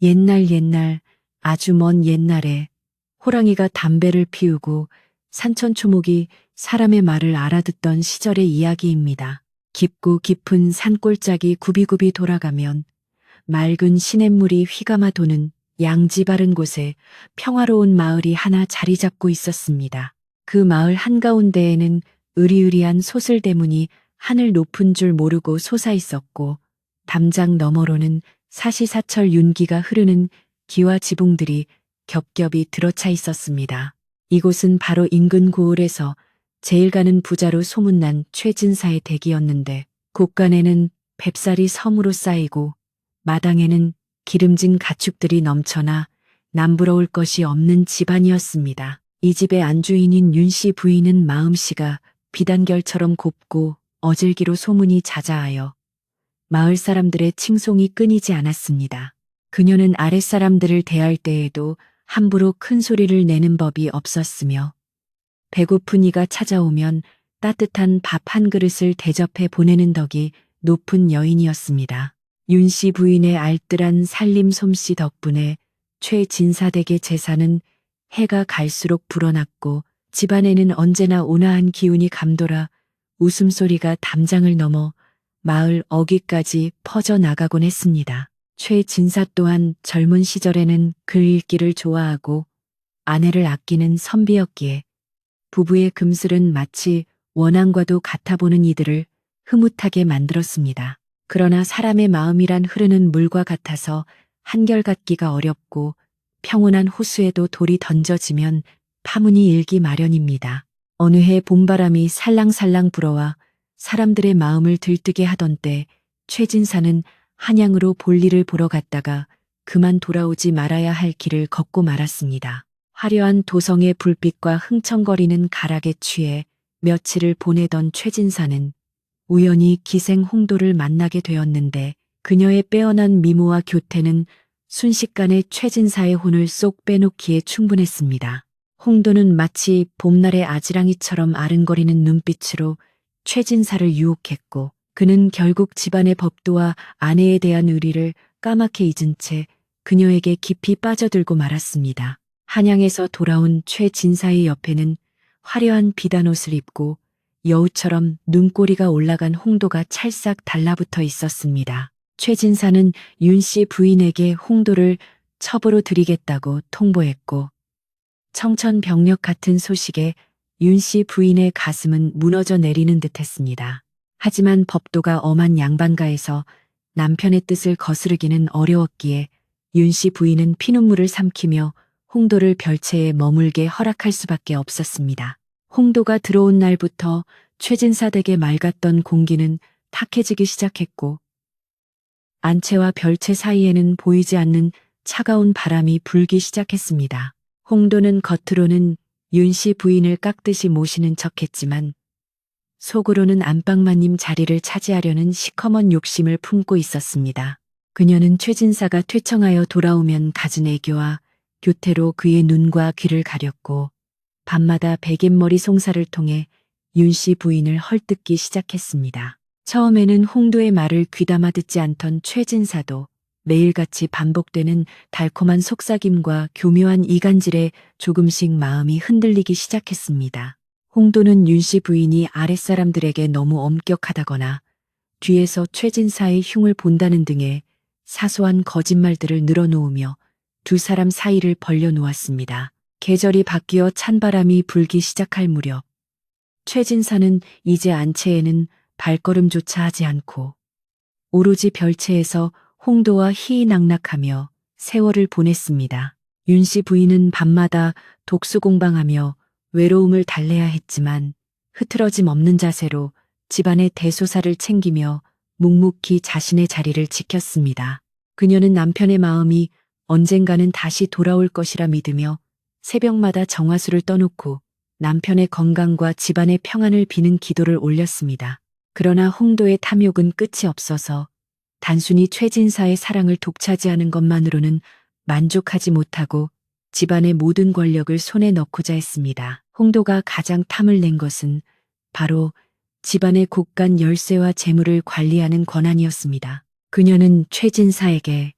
옛날 아주 먼 옛날에 호랑이가 담배를 피우고 산천초목이 사람의 말을 알아듣던 시절의 이야기입니다. 깊고 깊은 산골짜기 굽이굽이 돌아가면 맑은 시냇물이 휘감아 도는 양지 바른 곳에 평화로운 마을이 하나 자리 잡고 있었습니다. 그 마을 한가운데에는 으리으리한 소슬대문이 하늘 높은 줄 모르고 솟아 있었고, 담장 너머로는 사시사철 윤기가 흐르는 기와 지붕들이 겹겹이 들어차 있었습니다. 이곳은 바로 인근 고을에서 제일 가는 부자로 소문난 최진사의 댁이었는데, 곳간에는 뱁살이 섬으로 쌓이고 마당에는 기름진 가축들이 넘쳐나 남부러울 것이 없는 집안이었습니다. 이 집의 안주인인 윤씨 부인은 마음씨가 비단결처럼 곱고 어질기로 소문이 자자하여 마을 사람들의 칭송이 끊이지 않았습니다. 그녀는 아랫사람들을 대할 때에도 함부로 큰 소리를 내는 법이 없었으며, 배고픈 이가 찾아오면 따뜻한 밥 한 그릇을 대접해 보내는 덕이 높은 여인이었습니다. 윤씨 부인의 알뜰한 살림 솜씨 덕분에 최진사댁의 재산은 해가 갈수록 불어났고, 집안에는 언제나 온화한 기운이 감돌아 웃음소리가 담장을 넘어 마을 어귀까지 퍼져나가곤 했습니다. 최진사 또한 젊은 시절에는 글 읽기를 좋아하고 아내를 아끼는 선비였기에 부부의 금슬은 마치 원앙과도 같아 보는 이들을 흐뭇하게 만들었습니다. 그러나 사람의 마음이란 흐르는 물과 같아서 한결같기가 어렵고, 평온한 호수에도 돌이 던져지면 파문이 일기 마련입니다. 어느 해 봄바람이 살랑살랑 불어와 사람들의 마음을 들뜨게 하던 때, 최진사는 한양으로 볼일을 보러 갔다가 그만 돌아오지 말아야 할 길을 걷고 말았습니다. 화려한 도성의 불빛과 흥청거리는 가락에 취해 며칠을 보내던 최진사는 우연히 기생 홍도를 만나게 되었는데, 그녀의 빼어난 미모와 교태는 순식간에 최진사의 혼을 쏙 빼놓기에 충분했습니다. 홍도는 마치 봄날의 아지랑이처럼 아른거리는 눈빛으로 최진사를 유혹했고, 그는 결국 집안의 법도와 아내에 대한 의리를 까맣게 잊은 채 그녀에게 깊이 빠져들고 말았습니다. 한양에서 돌아온 최진사의 옆에는 화려한 비단옷을 입고 여우처럼 눈꼬리가 올라간 홍도가 찰싹 달라붙어 있었습니다. 최진사는 윤씨 부인에게 홍도를 첩으로 드리겠다고 통보했고, 청천벽력 같은 소식에 윤씨 부인의 가슴은 무너져 내리는 듯했습니다. 하지만 법도가 엄한 양반가에서 남편의 뜻을 거스르기는 어려웠기에 윤씨 부인은 피눈물을 삼키며 홍도를 별채에 머물게 허락할 수밖에 없었습니다. 홍도가 들어온 날부터 최진사 댁에 맑았던 공기는 탁해지기 시작했고, 안채와 별채 사이에는 보이지 않는 차가운 바람이 불기 시작했습니다. 홍도는 겉으로는 윤씨 부인을 깍듯이 모시는 척했지만 속으로는 안방마님 자리를 차지하려는 시커먼 욕심을 품고 있었습니다. 그녀는 최진사가 퇴청하여 돌아오면 갖은 애교와 교태로 그의 눈과 귀를 가렸고, 밤마다 베갯머리 송사를 통해 윤씨 부인을 헐뜯기 시작했습니다. 처음에는 홍도의 말을 귀담아 듣지 않던 최진사도 매일같이 반복되는 달콤한 속삭임과 교묘한 이간질에 조금씩 마음이 흔들리기 시작했습니다. 홍도는 윤씨 부인이 아랫사람들에게 너무 엄격하다거나 뒤에서 최진사의 흉을 본다는 등의 사소한 거짓말들을 늘어놓으며 두 사람 사이를 벌려놓았습니다. 계절이 바뀌어 찬바람이 불기 시작할 무렵, 최진사는 이제 안채에는 발걸음조차 하지 않고 오로지 별채에서 홍도와 희희낙낙하며 세월을 보냈습니다. 윤씨 부인은 밤마다 독수공방하며 외로움을 달래야 했지만 흐트러짐 없는 자세로 집안의 대소사를 챙기며 묵묵히 자신의 자리를 지켰습니다. 그녀는 남편의 마음이 언젠가는 다시 돌아올 것이라 믿으며 새벽마다 정화수를 떠놓고 남편의 건강과 집안의 평안을 비는 기도를 올렸습니다. 그러나 홍도의 탐욕은 끝이 없어서 단순히 최진사의 사랑을 독차지하는 것만으로는 만족하지 못하고 집안의 모든 권력을 손에 넣고자 했습니다. 홍도가 가장 탐을 낸 것은 바로 집안의 곳간 열쇠와 재물을 관리하는 권한이었습니다. 그녀는 최진사에게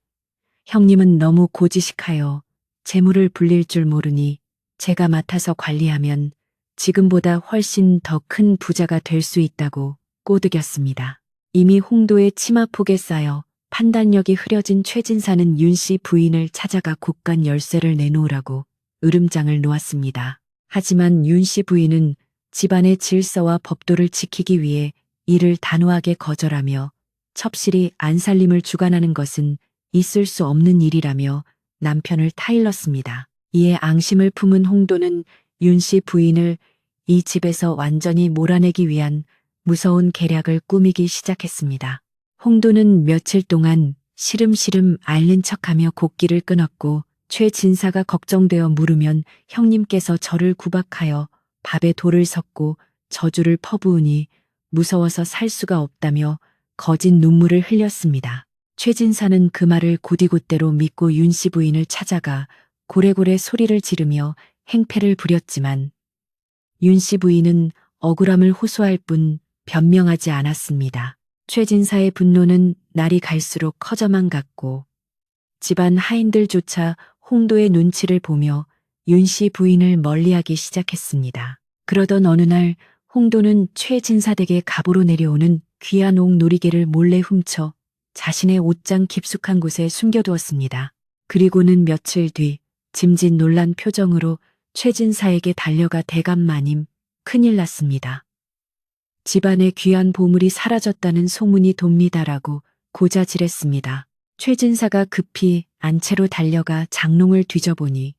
형님은 너무 고지식하여 재물을 불릴 줄 모르니 제가 맡아서 관리하면 지금보다 훨씬 더 큰 부자가 될 수 있다고 꼬드겼습니다. 이미 홍도의 치마폭에 쌓여 판단력이 흐려진 최진사는 윤씨 부인을 찾아가 곳간 열쇠를 내놓으라고 으름장을 놓았습니다. 하지만 윤씨 부인은 집안의 질서와 법도를 지키기 위해 이를 단호하게 거절하며 첩실이 안살림을 주관하는 것은 있을 수 없는 일이라며 남편을 타일렀습니다. 이에 앙심을 품은 홍도는 윤씨 부인을 이 집에서 완전히 몰아내기 위한 무서운 계략을 꾸미기 시작했습니다. 홍도는 며칠 동안 시름시름 앓는 척하며 곡기를 끊었고 최진사가 걱정되어 물으면 형님께서 저를 구박하여 밥에 돌을 섞고 저주를 퍼부으니 무서워서 살 수가 없다며 거짓 눈물을 흘렸습니다. 최진사는 그 말을 곧이곧대로 믿고 윤씨 부인을 찾아가 고래고래 소리를 지르며 행패를 부렸지만 윤씨 부인은 억울함을 호소할 뿐 변명하지 않았습니다. 최진사의 분노는 날이 갈수록 커져만 갔고 집안 하인들조차 홍도의 눈치를 보며 윤씨 부인을 멀리하기 시작했습니다. 그러던 어느 날 홍도는 최진사 댁에 갑오로 내려오는 귀한 옥 놀이개를 몰래 훔쳐 자신의 옷장 깊숙한 곳에 숨겨두었습니다. 그리고는 며칠 뒤 짐짓 놀란 표정으로 최진사에게 달려가 대감마님, 큰일 났습니다. 집안의 귀한 보물이 사라졌다는 소문이 돕니다라고 고자질했습니다. 최진사가 급히 안채로 달려가 장롱을 뒤져보니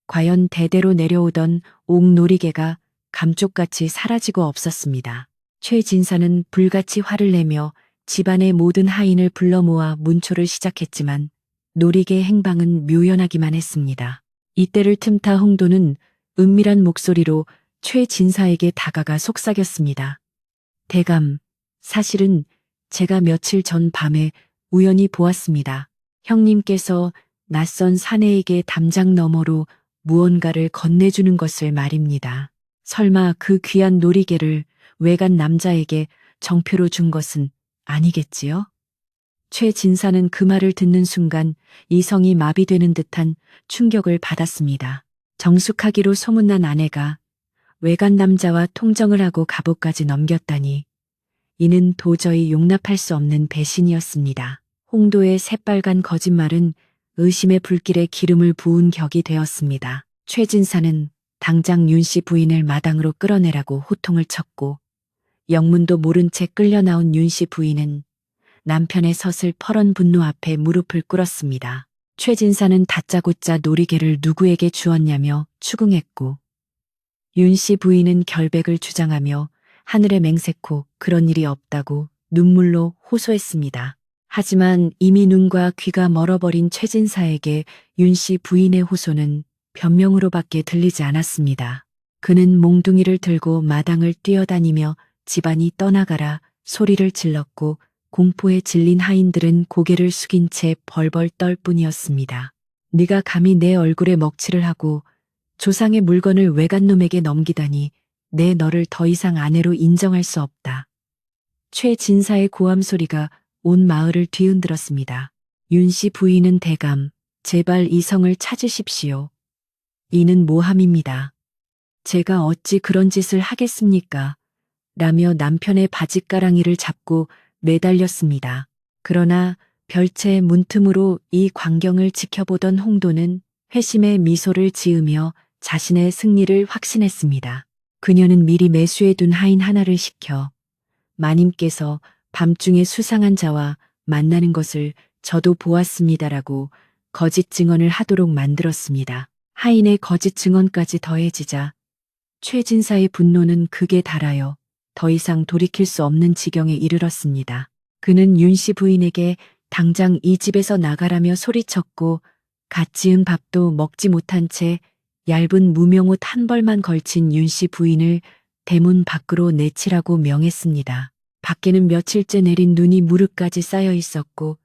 과연 대대로 내려오던 옥놀이개가 감쪽같이 사라지고 없었습니다. 최진사는 불같이 화를 내며 집안의 모든 하인을 불러 모아 문초를 시작했지만 놀이개 행방은 묘연하기만 했습니다. 이때를 틈타 홍도는 은밀한 목소리로 최진사에게 다가가 속삭였습니다. 대감, 사실은 제가 며칠 전 밤에 우연히 보았습니다. 형님께서 낯선 사내에게 담장 너머로 무언가를 건네주는 것을 말입니다. 설마 그 귀한 놀이개를 외간 남자에게 정표로 준 것은 아니겠지요? 최진사는 그 말을 듣는 순간 이성이 마비되는 듯한 충격을 받았습니다. 정숙하기로 소문난 아내가 외간 남자와 통정을 하고 갑오까지 넘겼다니 이는 도저히 용납할 수 없는 배신이었습니다. 홍도의 새빨간 거짓말은 의심의 불길에 기름을 부은 격이 되었습니다. 최진사는 당장 윤씨 부인을 마당으로 끌어내라고 호통을 쳤고 영문도 모른 채 끌려 나온 윤씨 부인은 남편의 서슬 퍼런 분노 앞에 무릎을 꿇었습니다. 최진사는 다짜고짜 놀이개를 누구에게 주었냐며 추궁했고 윤씨 부인은 결백을 주장하며 하늘에 맹세코 그런 일이 없다고 눈물로 호소했습니다. 하지만 이미 눈과 귀가 멀어버린 최진사에게 윤씨 부인의 호소는 변명으로밖에 들리지 않았습니다. 그는 몽둥이를 들고 마당을 뛰어다니며 집안이 떠나가라 소리를 질렀고 공포에 질린 하인들은 고개를 숙인 채 벌벌 떨 뿐이었습니다. 네가 감히 내 얼굴에 먹칠을 하고 조상의 물건을 외간놈에게 넘기다니 내 너를 더 이상 아내로 인정할 수 없다. 최진사의 고함 소리가 온 마을을 뒤흔들었습니다. 윤씨 부인은 대감, 제발 이성을 찾으십시오. 이는 모함입니다. 제가 어찌 그런 짓을 하겠습니까? 라며 남편의 바짓가랑이를 잡고 매달렸습니다. 그러나 별채 문틈으로 이 광경을 지켜보던 홍도는 회심의 미소를 지으며 자신의 승리를 확신했습니다. 그녀는 미리 매수해둔 하인 하나를 시켜 마님께서 밤중에 수상한 자와 만나는 것을 저도 보았습니다라고 거짓 증언을 하도록 만들었습니다. 하인의 거짓 증언까지 더해지자 최진사의 분노는 극에 달하여 더 이상 돌이킬 수 없는 지경에 이르렀습니다. 그는 윤씨 부인에게 당장 이 집에서 나가라며 소리쳤고 갓 지은 밥도 먹지 못한 채 얇은 무명옷 한 벌만 걸친 윤씨 부인을 대문 밖으로 내치라고 명했습니다. 밖에는 며칠째 내린 눈이 무릎까지 쌓여 있었고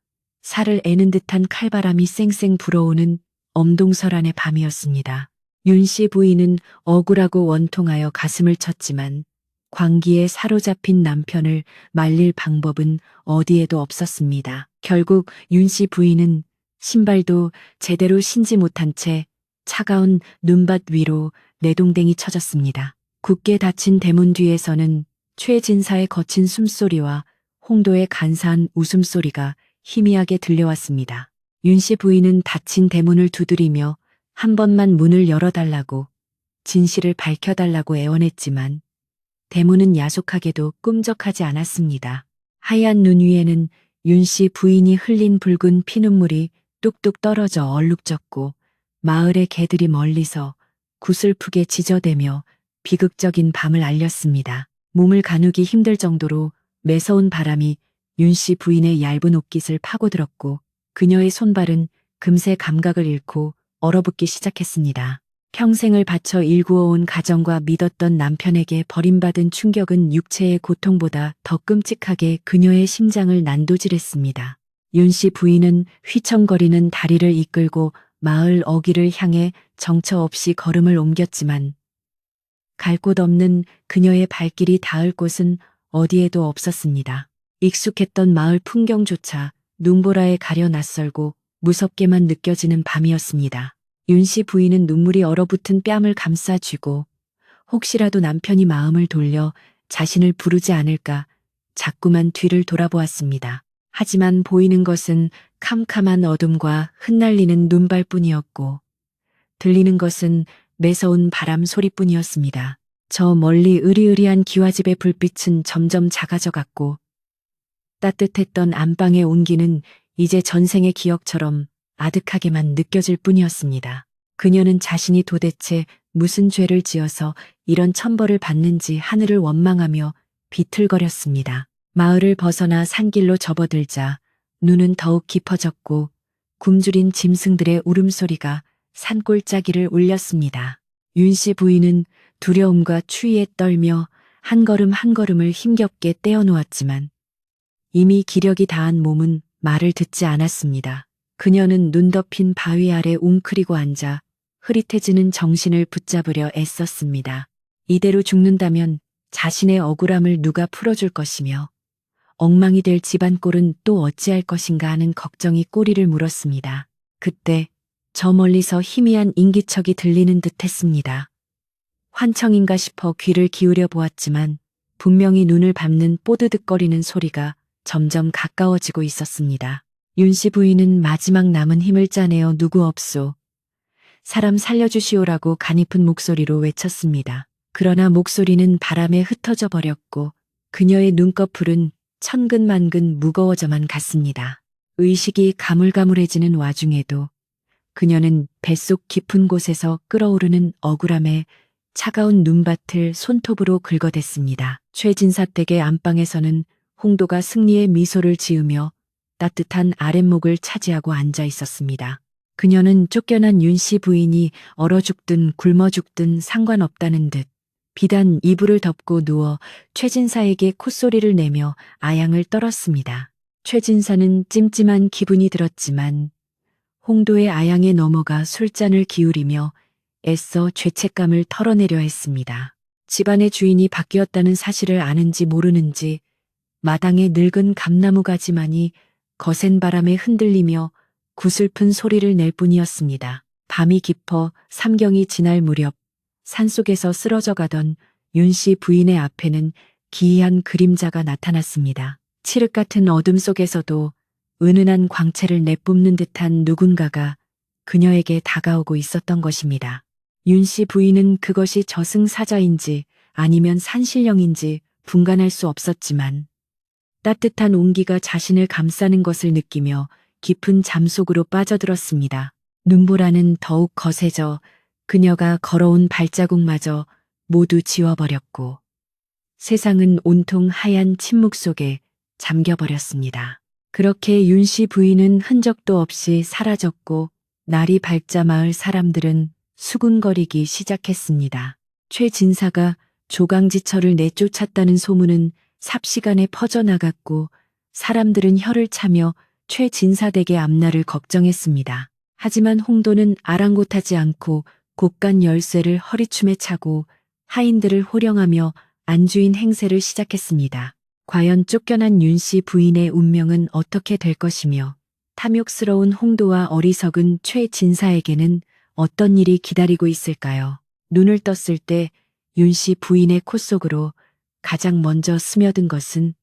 살을 애는 듯한 칼바람이 쌩쌩 불어오는 엄동설안의 밤이었습니다. 윤씨 부인은 억울하고 원통하여 가슴을 쳤지만 광기에 사로잡힌 남편을 말릴 방법은 어디에도 없었습니다. 결국 윤씨 부인은 신발도 제대로 신지 못한 채 차가운 눈밭 위로 내동댕이 쳐졌습니다. 굳게 닫힌 대문 뒤에서는 최진사의 거친 숨소리와 홍도의 간사한 웃음소리가 희미하게 들려왔습니다. 윤씨 부인은 닫힌 대문을 두드리며 한 번만 문을 열어달라고, 진실을 밝혀달라고 애원했지만 대문은 야속하게도 꿈적하지 않았습니다. 하얀 눈 위에는 윤씨 부인이 흘린 붉은 피눈물이 뚝뚝 떨어져 얼룩졌고 마을의 개들이 멀리서 구슬프게 짖어대며 비극적인 밤을 알렸습니다. 몸을 가누기 힘들 정도로 매서운 바람이 윤씨 부인의 얇은 옷깃을 파고들었고 그녀의 손발은 금세 감각을 잃고 얼어붙기 시작했습니다. 평생을 바쳐 일구어온 가정과 믿었던 남편에게 버림받은 충격은 육체의 고통보다 더 끔찍하게 그녀의 심장을 난도질했습니다. 윤씨 부인은 휘청거리는 다리를 이끌고 마을 어귀를 향해 정처 없이 걸음을 옮겼지만 갈 곳 없는 그녀의 발길이 닿을 곳은 어디에도 없었습니다. 익숙했던 마을 풍경조차 눈보라에 가려 낯설고 무섭게만 느껴지는 밤이었습니다. 윤씨 부인은 눈물이 얼어붙은 뺨을 감싸 쥐고 혹시라도 남편이 마음을 돌려 자신을 부르지 않을까 자꾸만 뒤를 돌아보았습니다. 하지만 보이는 것은 캄캄한 어둠과 흩날리는 눈발뿐이었고 들리는 것은 매서운 바람 소리뿐이었습니다. 저 멀리 으리으리한 기와집의 불빛은 점점 작아져 갔고 따뜻했던 안방의 온기는 이제 전생의 기억처럼 아득하게만 느껴질 뿐이었습니다. 그녀는 자신이 도대체 무슨 죄를 지어서 이런 천벌을 받는지 하늘을 원망하며 비틀거렸습니다. 마을을 벗어나 산길로 접어들자 눈은 더욱 깊어졌고 굶주린 짐승들의 울음소리가 산골짜기를 울렸습니다. 윤씨 부인은 두려움과 추위에 떨며 한 걸음 한 걸음을 힘겹게 떼어놓았지만 이미 기력이 다한 몸은 말을 듣지 않았습니다. 그녀는 눈 덮인 바위 아래 웅크리고 앉아 흐릿해지는 정신을 붙잡으려 애썼습니다. 이대로 죽는다면 자신의 억울함을 누가 풀어줄 것이며 엉망이 될 집안 꼴은 또 어찌할 것인가 하는 걱정이 꼬리를 물었습니다. 그때 저 멀리서 희미한 인기척이 들리는 듯 했습니다. 환청인가 싶어 귀를 기울여 보았지만 분명히 눈을 밟는 뽀드득거리는 소리가 점점 가까워지고 있었습니다. 윤씨 부인은 마지막 남은 힘을 짜내어 누구 없소. 사람 살려주시오라고 가냘픈 목소리로 외쳤습니다. 그러나 목소리는 바람에 흩어져 버렸고 그녀의 눈꺼풀은 천근만근 무거워져만 갔습니다. 의식이 가물가물해지는 와중에도 그녀는 뱃속 깊은 곳에서 끓어오르는 억울함에 차가운 눈밭을 손톱으로 긁어댔습니다. 최진사 댁의 안방에서는 홍도가 승리의 미소를 지으며 따뜻한 아랫목을 차지하고 앉아 있었습니다. 그녀는 쫓겨난 윤씨 부인이 얼어 죽든 굶어 죽든 상관없다는 듯 비단 이불을 덮고 누워 최진사에게 콧소리를 내며 아양을 떨었습니다. 최진사는 찜찜한 기분이 들었지만 홍도의 아양에 넘어가 술잔을 기울이며 애써 죄책감을 털어내려 했습니다. 집안의 주인이 바뀌었다는 사실을 아는지 모르는지 마당의 늙은 감나무 가지만이 거센 바람에 흔들리며 구슬픈 소리를 낼 뿐이었습니다. 밤이 깊어 삼경이 지날 무렵 산속에서 쓰러져 가던 윤씨 부인의 앞에는 기이한 그림자가 나타났습니다. 칠흑 같은 어둠 속에서도 은은한 광채를 내뿜는 듯한 누군가가 그녀에게 다가오고 있었던 것입니다. 윤씨 부인은 그것이 저승사자인지 아니면 산신령인지 분간할 수 없었지만 따뜻한 온기가 자신을 감싸는 것을 느끼며 깊은 잠 속으로 빠져들었습니다. 눈보라는 더욱 거세져 그녀가 걸어온 발자국마저 모두 지워버렸고 세상은 온통 하얀 침묵 속에 잠겨버렸습니다. 그렇게 윤씨 부인은 흔적도 없이 사라졌고 날이 밝자 마을 사람들은 수군거리기 시작했습니다. 최진사가 조강지처를 내쫓았다는 소문은 삽시간에 퍼져나갔고 사람들은 혀를 차며 최진사 댁의 앞날을 걱정했습니다. 하지만 홍도는 아랑곳하지 않고 곳간 열쇠를 허리춤에 차고 하인들을 호령하며 안주인 행세를 시작했습니다. 과연 쫓겨난 윤씨 부인의 운명은 어떻게 될 것이며 탐욕스러운 홍도와 어리석은 최진사에게는 어떤 일이 기다리고 있을까요? 눈을 떴을 때 윤씨 부인의 코 속으로 가장 먼저 스며든 것은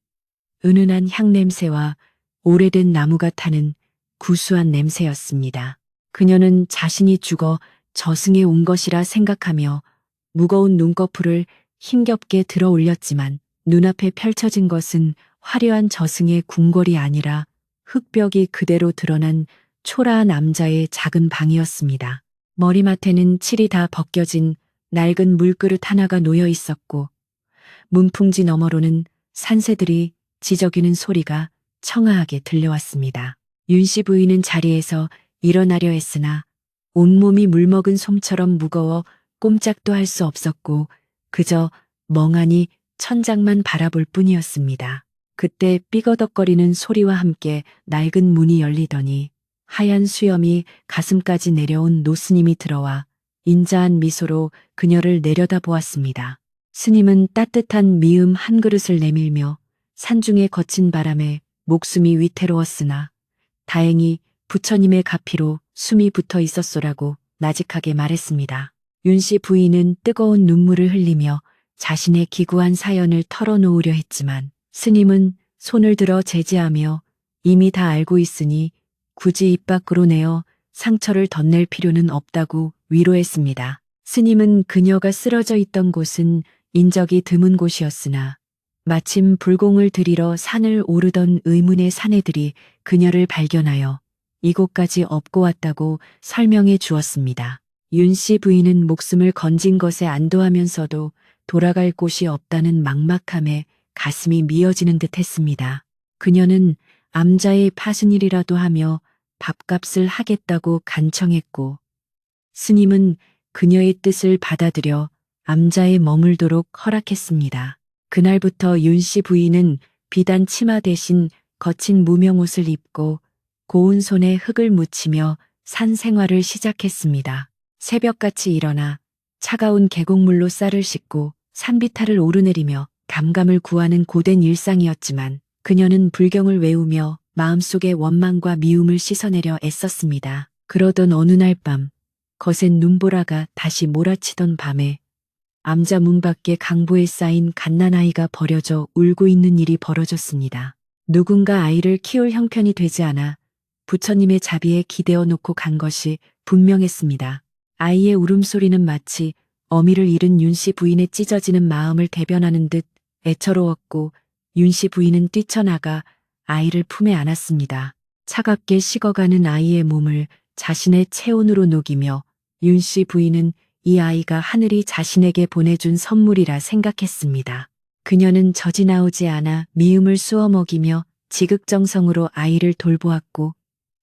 은은한 향냄새와 오래된 나무가 타는 구수한 냄새였습니다. 그녀는 자신이 죽어 저승에 온 것이라 생각하며 무거운 눈꺼풀을 힘겹게 들어 올렸지만 눈앞에 펼쳐진 것은 화려한 저승의 궁궐이 아니라 흙벽이 그대로 드러난 초라한 남자의 작은 방이었습니다. 머리맡에는 칠이 다 벗겨진 낡은 물그릇 하나가 놓여 있었고 문풍지 너머로는 산새들이 지저귀는 소리가 청아하게 들려왔습니다. 윤씨 부인은 자리에서 일어나려 했으나 온몸이 물먹은 솜처럼 무거워 꼼짝도 할 수 없었고 그저 멍하니 천장만 바라볼 뿐이었습니다. 그때 삐거덕거리는 소리와 함께 낡은 문이 열리더니 하얀 수염이 가슴까지 내려온 노스님이 들어와 인자한 미소로 그녀를 내려다보았습니다. 스님은 따뜻한 미음 한 그릇을 내밀며 산중의 거친 바람에 목숨이 위태로웠으나 다행히 부처님의 가피로 숨이 붙어 있었소라고 나직하게 말했습니다. 윤씨 부인은 뜨거운 눈물을 흘리며 자신의 기구한 사연을 털어놓으려 했지만 스님은 손을 들어 제지하며 이미 다 알고 있으니 굳이 입 밖으로 내어 상처를 덧낼 필요는 없다고 위로했습니다. 스님은 그녀가 쓰러져 있던 곳은 인적이 드문 곳이었으나 마침 불공을 들이러 산을 오르던 의문의 사내들이 그녀를 발견하여 이곳까지 업고 왔다고 설명해 주었습니다. 윤씨 부인은 목숨을 건진 것에 안도하면서도 돌아갈 곳이 없다는 막막함에 가슴이 미어지는 듯 했습니다. 그녀는 암자의 파순일이라도 하며 밥값을 하겠다고 간청했고 스님은 그녀의 뜻을 받아들여 암자에 머물도록 허락했습니다. 그날부터 윤씨 부인은 비단 치마 대신 거친 무명옷을 입고 고운 손에 흙을 묻히며 산 생활을 시작했습니다. 새벽같이 일어나 차가운 계곡물로 쌀을 씻고 산비탈을 오르내리며 감감을 구하는 고된 일상이었지만 그녀는 불경을 외우며 마음속의 원망과 미움을 씻어내려 애썼습니다. 그러던 어느 날 밤 거센 눈보라가 다시 몰아치던 밤에 암자 문 밖에 강보에 쌓인 갓난아이가 버려져 울고 있는 일이 벌어졌습니다. 누군가 아이를 키울 형편이 되지 않아 부처님의 자비에 기대어 놓고 간 것이 분명했습니다. 아이의 울음소리는 마치 어미를 잃은 윤씨 부인의 찢어지는 마음을 대변하는 듯 애처로웠고 윤씨 부인은 뛰쳐나가 아이를 품에 안았습니다. 차갑게 식어가는 아이의 몸을 자신의 체온으로 녹이며 윤씨 부인은 이 아이가 하늘이 자신에게 보내준 선물이라 생각했습니다. 그녀는 젖이 나오지 않아 미움을 쑤어 먹이며 지극정성으로 아이를 돌보았고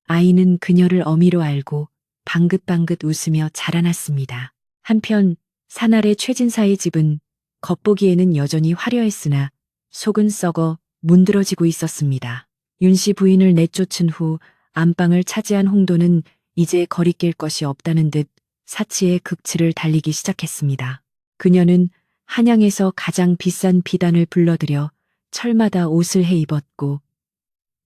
아이는 그녀를 어미로 알고 방긋방긋 웃으며 자라났습니다. 한편 산 아래 최진사의 집은 겉보기에는 여전히 화려했으나 속은 썩어 문드러지고 있었습니다. 윤씨 부인을 내쫓은 후 안방을 차지한 홍도는 이제 거리낄 것이 없다는 듯 사치의 극치를 달리기 시작했습니다. 그녀는 한양에서 가장 비싼 비단을 불러들여 철마다 옷을 해 입었고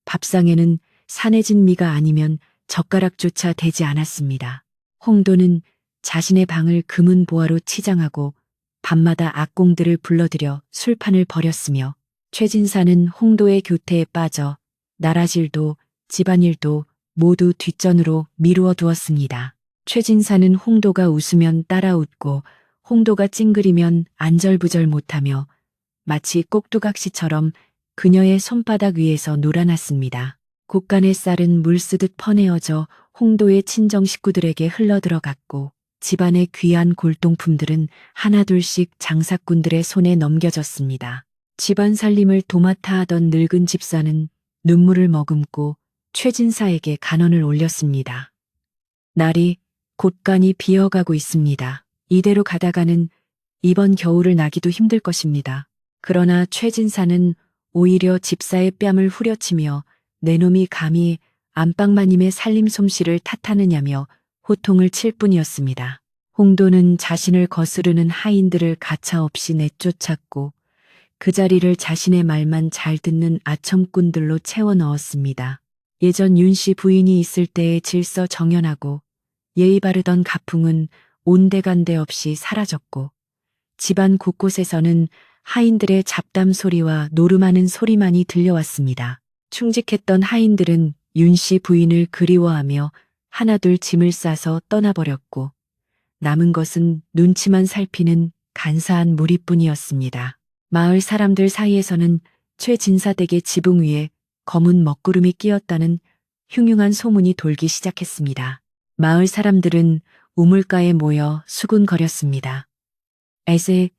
밥상에는 산해진 미가 아니면 젓가락조차 되지 않았습니다. 홍도는 자신의 방을 금은 보화로 치장하고 밤마다 악공들을 불러들여 술판을 벌였으며 최진사는 홍도의 교태에 빠져 나라질도 집안일도 모두 뒷전으로 미루어 두었습니다. 최진사는 홍도가 웃으면 따라 웃고 홍도가 찡그리면 안절부절 못하며 마치 꼭두각시처럼 그녀의 손바닥 위에서 놀아났습니다. 곳간의 쌀은 물쓰듯 퍼내어져 홍도의 친정 식구들에게 흘러들어갔고 집안의 귀한 골동품들은 하나둘씩 장사꾼들의 손에 넘겨졌습니다. 집안 살림을 도맡아 하던 늙은 집사는 눈물을 머금고 최진사에게 간언을 올렸습니다. 날이 곳간이 비어가고 있습니다. 이대로 가다가는 이번 겨울을 나기도 힘들 것입니다. 그러나 최진사는 오히려 집사의 뺨을 후려치며 내 놈이 감히 안방마님의 살림 솜씨를 탓하느냐며 호통을 칠 뿐이었습니다. 홍도는 자신을 거스르는 하인들을 가차없이 내쫓았고 그 자리를 자신의 말만 잘 듣는 아첨꾼들로 채워 넣었습니다. 예전 윤 씨 부인이 있을 때의 질서 정연하고 예의 바르던 가풍은 온데간데 없이 사라졌고 집안 곳곳에서는 하인들의 잡담 소리와 노름하는 소리만이 들려왔습니다. 충직했던 하인들은 윤 씨 부인을 그리워하며 하나둘 짐을 싸서 떠나버렸고 남은 것은 눈치만 살피는 간사한 무리뿐이었습니다. 마을 사람들 사이에서는 최진사 댁의 지붕 위에 검은 먹구름이 끼었다는 흉흉한 소문이 돌기 시작했습니다. 마을 사람들은 우물가에 모여 수군거렸습니다. 에세,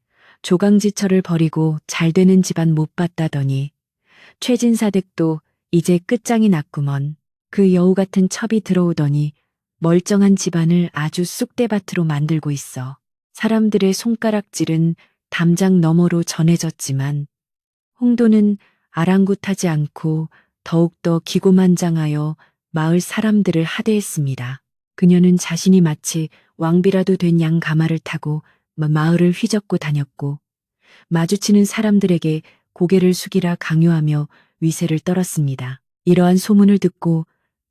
조강지처를 버리고 잘되는 집안 못 봤다더니 최진사 댁도 이제 끝장이 났구먼. 그 여우 같은 첩이 들어오더니 멀쩡한 집안을 아주 쑥대밭으로 만들고 있어. 사람들의 손가락질은 담장 너머로 전해졌지만 홍도는 아랑곳하지 않고 더욱더 기고만장하여 마을 사람들을 하대했습니다. 그녀는 자신이 마치 왕비라도 된 양 가마를 타고 마을을 휘젓고 다녔고 마주치는 사람들에게 고개를 숙이라 강요하며 위세를 떨었습니다. 이러한 소문을 듣고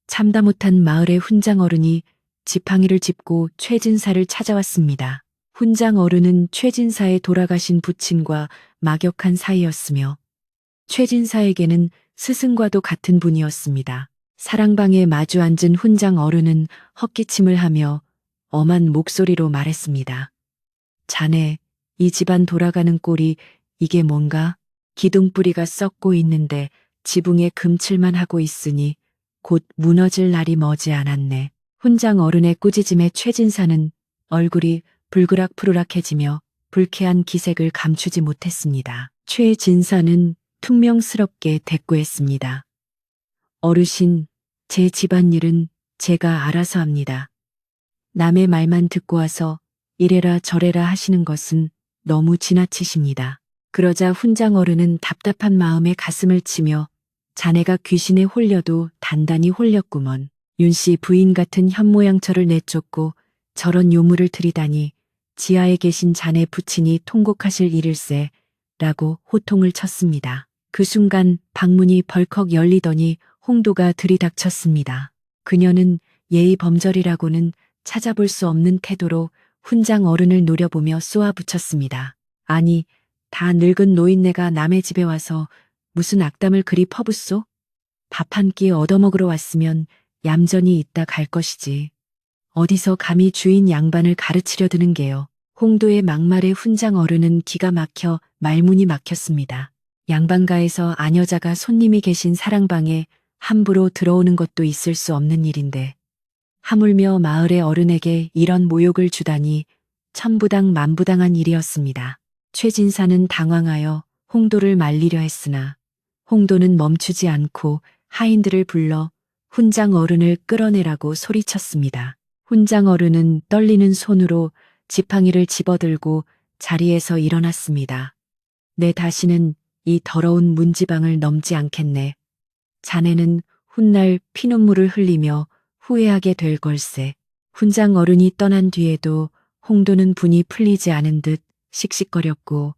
참다 못한 마을의 훈장 어른이 지팡이를 짚고 최진사를 찾아왔습니다. 훈장 어른은 최진사의 돌아가신 부친과 막역한 사이였으며 최진사에게는 스승과도 같은 분이었습니다. 사랑방에 마주 앉은 훈장 어른은 헛기침을 하며 엄한 목소리로 말했습니다. 자네, 이 집안 돌아가는 꼴이 이게 뭔가? 기둥뿌리가 썩고 있는데 지붕에 금칠만 하고 있으니 곧 무너질 날이 머지않았네. 훈장 어른의 꾸짖음에 최진사는 얼굴이 불그락푸르락해지며 불쾌한 기색을 감추지 못했습니다. 최진사는 퉁명스럽게 대꾸했습니다. 어르신, 제 집안일은 제가 알아서 합니다. 남의 말만 듣고 와서 이래라 저래라 하시는 것은 너무 지나치십니다. 그러자 훈장 어른은 답답한 마음에 가슴을 치며 자네가 귀신에 홀려도 단단히 홀렸구먼. 윤씨 부인 같은 현모양처를 내쫓고 저런 요물을 들이다니 지하에 계신 자네 부친이 통곡하실 일일세 라고 호통을 쳤습니다. 그 순간 방문이 벌컥 열리더니 홍도가 들이닥쳤습니다. 그녀는 예의 범절이라고는 찾아볼 수 없는 태도로 훈장 어른을 노려보며 쏘아붙였습니다. 아니, 다 늙은 노인네가 남의 집에 와서 무슨 악담을 그리 퍼붓소? 밥 한 끼 얻어먹으러 왔으면 얌전히 있다 갈 것이지. 어디서 감히 주인 양반을 가르치려 드는 게요. 홍도의 막말에 훈장 어른은 기가 막혀 말문이 막혔습니다. 양반가에서 아녀자가 손님이 계신 사랑방에 함부로 들어오는 것도 있을 수 없는 일인데 하물며 마을의 어른에게 이런 모욕을 주다니 천부당 만부당한 일이었습니다. 최진사는 당황하여 홍도를 말리려 했으나 홍도는 멈추지 않고 하인들을 불러 훈장 어른을 끌어내라고 소리쳤습니다. 훈장 어른은 떨리는 손으로 지팡이를 집어들고 자리에서 일어났습니다. 내 다시는 이 더러운 문지방을 넘지 않겠네. 자네는 훗날 피눈물을 흘리며 후회하게 될 걸세. 훈장 어른이 떠난 뒤에도 홍도는 분이 풀리지 않은 듯 씩씩거렸고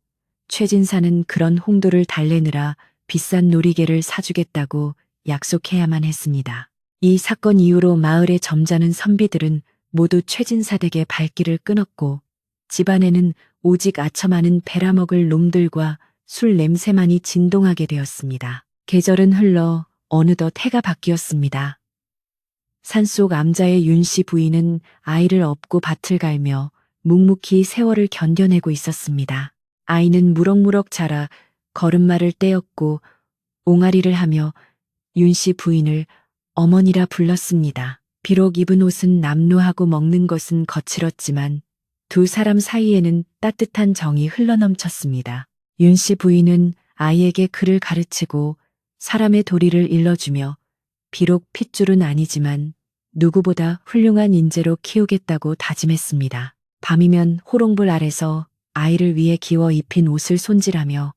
최진사는 그런 홍도를 달래느라 비싼 놀이개를 사주겠다고 약속해야만 했습니다. 이 사건 이후로 마을의 점잖은 선비들은 모두 최진사 댁의 발길을 끊었고 집안에는 오직 아첨하는 베라먹을 놈들과 술 냄새만이 진동하게 되었습니다. 계절은 흘러 어느덧 해가 바뀌었습니다. 산속 암자의 윤씨 부인은 아이를 업고 밭을 갈며 묵묵히 세월을 견뎌내고 있었습니다. 아이는 무럭무럭 자라 걸음마를 떼었고 옹알이를 하며 윤씨 부인을 어머니라 불렀습니다. 비록 입은 옷은 남루하고 먹는 것은 거칠었지만 두 사람 사이에는 따뜻한 정이 흘러넘쳤습니다. 윤씨 부인은 아이에게 글을 가르치고 사람의 도리를 일러주며 비록 핏줄은 아니지만 누구보다 훌륭한 인재로 키우겠다고 다짐했습니다. 밤이면 호롱불 아래서 아이를 위해 기워 입힌 옷을 손질하며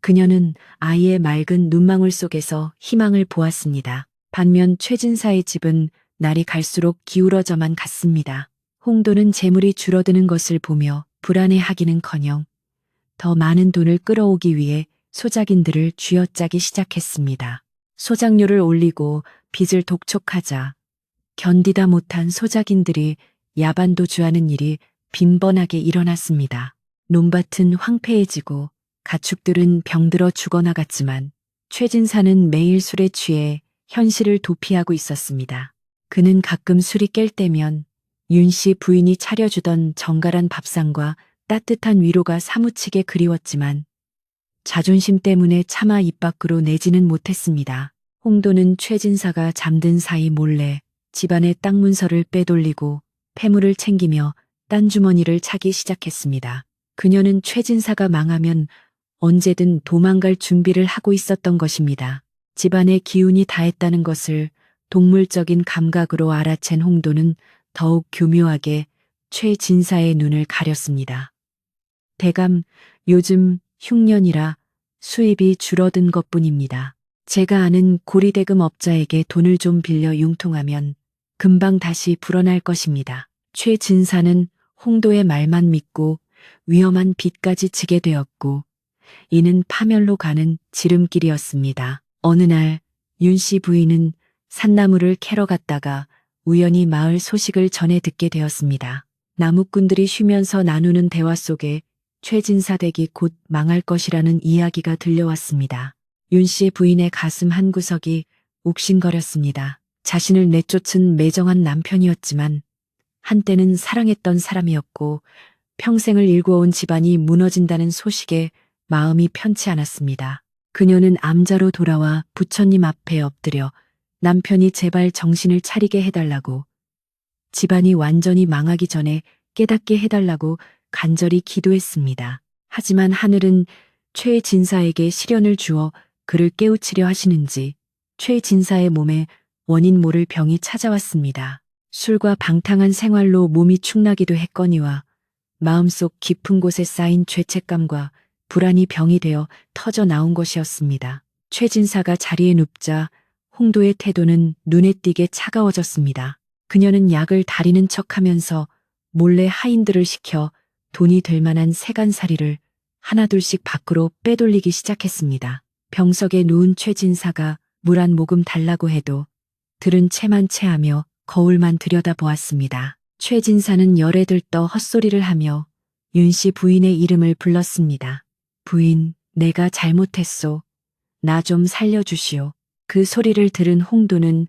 그녀는 아이의 맑은 눈망울 속에서 희망을 보았습니다. 반면 최진사의 집은 날이 갈수록 기울어져만 갔습니다. 홍도는 재물이 줄어드는 것을 보며 불안해하기는커녕 더 많은 돈을 끌어오기 위해 소작인들을 쥐어짜기 시작했습니다. 소작료를 올리고 빚을 독촉하자 견디다 못한 소작인들이 야반도주하는 일이 빈번하게 일어났습니다. 논밭은 황폐해지고 가축들은 병들어 죽어나갔지만 최진사는 매일 술에 취해 현실을 도피하고 있었습니다. 그는 가끔 술이 깰 때면 윤 씨 부인이 차려주던 정갈한 밥상과 따뜻한 위로가 사무치게 그리웠지만 자존심 때문에 차마 입 밖으로 내지는 못했습니다. 홍도는 최진사가 잠든 사이 몰래 집안의 땅 문서를 빼돌리고 폐물을 챙기며 딴 주머니를 차기 시작했습니다. 그녀는 최진사가 망하면 언제든 도망갈 준비를 하고 있었던 것입니다. 집안의 기운이 다했다는 것을 동물적인 감각으로 알아챈 홍도는 더욱 교묘하게 최진사의 눈을 가렸습니다. 대감 요즘 흉년이라 수입이 줄어든 것뿐입니다. 제가 아는 고리대금 업자에게 돈을 좀 빌려 융통하면 금방 다시 불어날 것입니다. 최진사는 홍도의 말만 믿고 위험한 빚까지 지게 되었고 이는 파멸로 가는 지름길이었습니다. 어느 날 윤 씨 부인은 산나물을 캐러 갔다가 우연히 마을 소식을 전해 듣게 되었습니다. 나무꾼들이 쉬면서 나누는 대화 속에 최진사 댁이 곧 망할 것이라는 이야기가 들려왔습니다. 윤 씨 부인의 가슴 한구석이 욱신거렸습니다. 자신을 내쫓은 매정한 남편이었지만 한때는 사랑했던 사람이었고 평생을 일궈온 집안이 무너진다는 소식에 마음이 편치 않았습니다. 그녀는 암자로 돌아와 부처님 앞에 엎드려 남편이 제발 정신을 차리게 해달라고, 집안이 완전히 망하기 전에 깨닫게 해달라고 간절히 기도했습니다. 하지만 하늘은 최진사에게 시련을 주어 그를 깨우치려 하시는지 최진사의 몸에 원인 모를 병이 찾아왔습니다. 술과 방탕한 생활로 몸이 축나기도 했거니와 마음속 깊은 곳에 쌓인 죄책감과 불안이 병이 되어 터져 나온 것이었습니다. 최진사가 자리에 눕자 홍도의 태도는 눈에 띄게 차가워졌습니다. 그녀는 약을 다리는 척하면서 몰래 하인들을 시켜 돈이 될 만한 세간살이를 하나둘씩 밖으로 빼돌리기 시작했습니다. 병석에 누운 최진사가 물 한 모금 달라고 해도 들은 채만 채하며 거울만 들여다보았습니다. 최진사는 열에 들떠 헛소리를 하며 윤 씨 부인의 이름을 불렀습니다. 부인, 내가 잘못했소. 나 좀 살려주시오. 그 소리를 들은 홍도는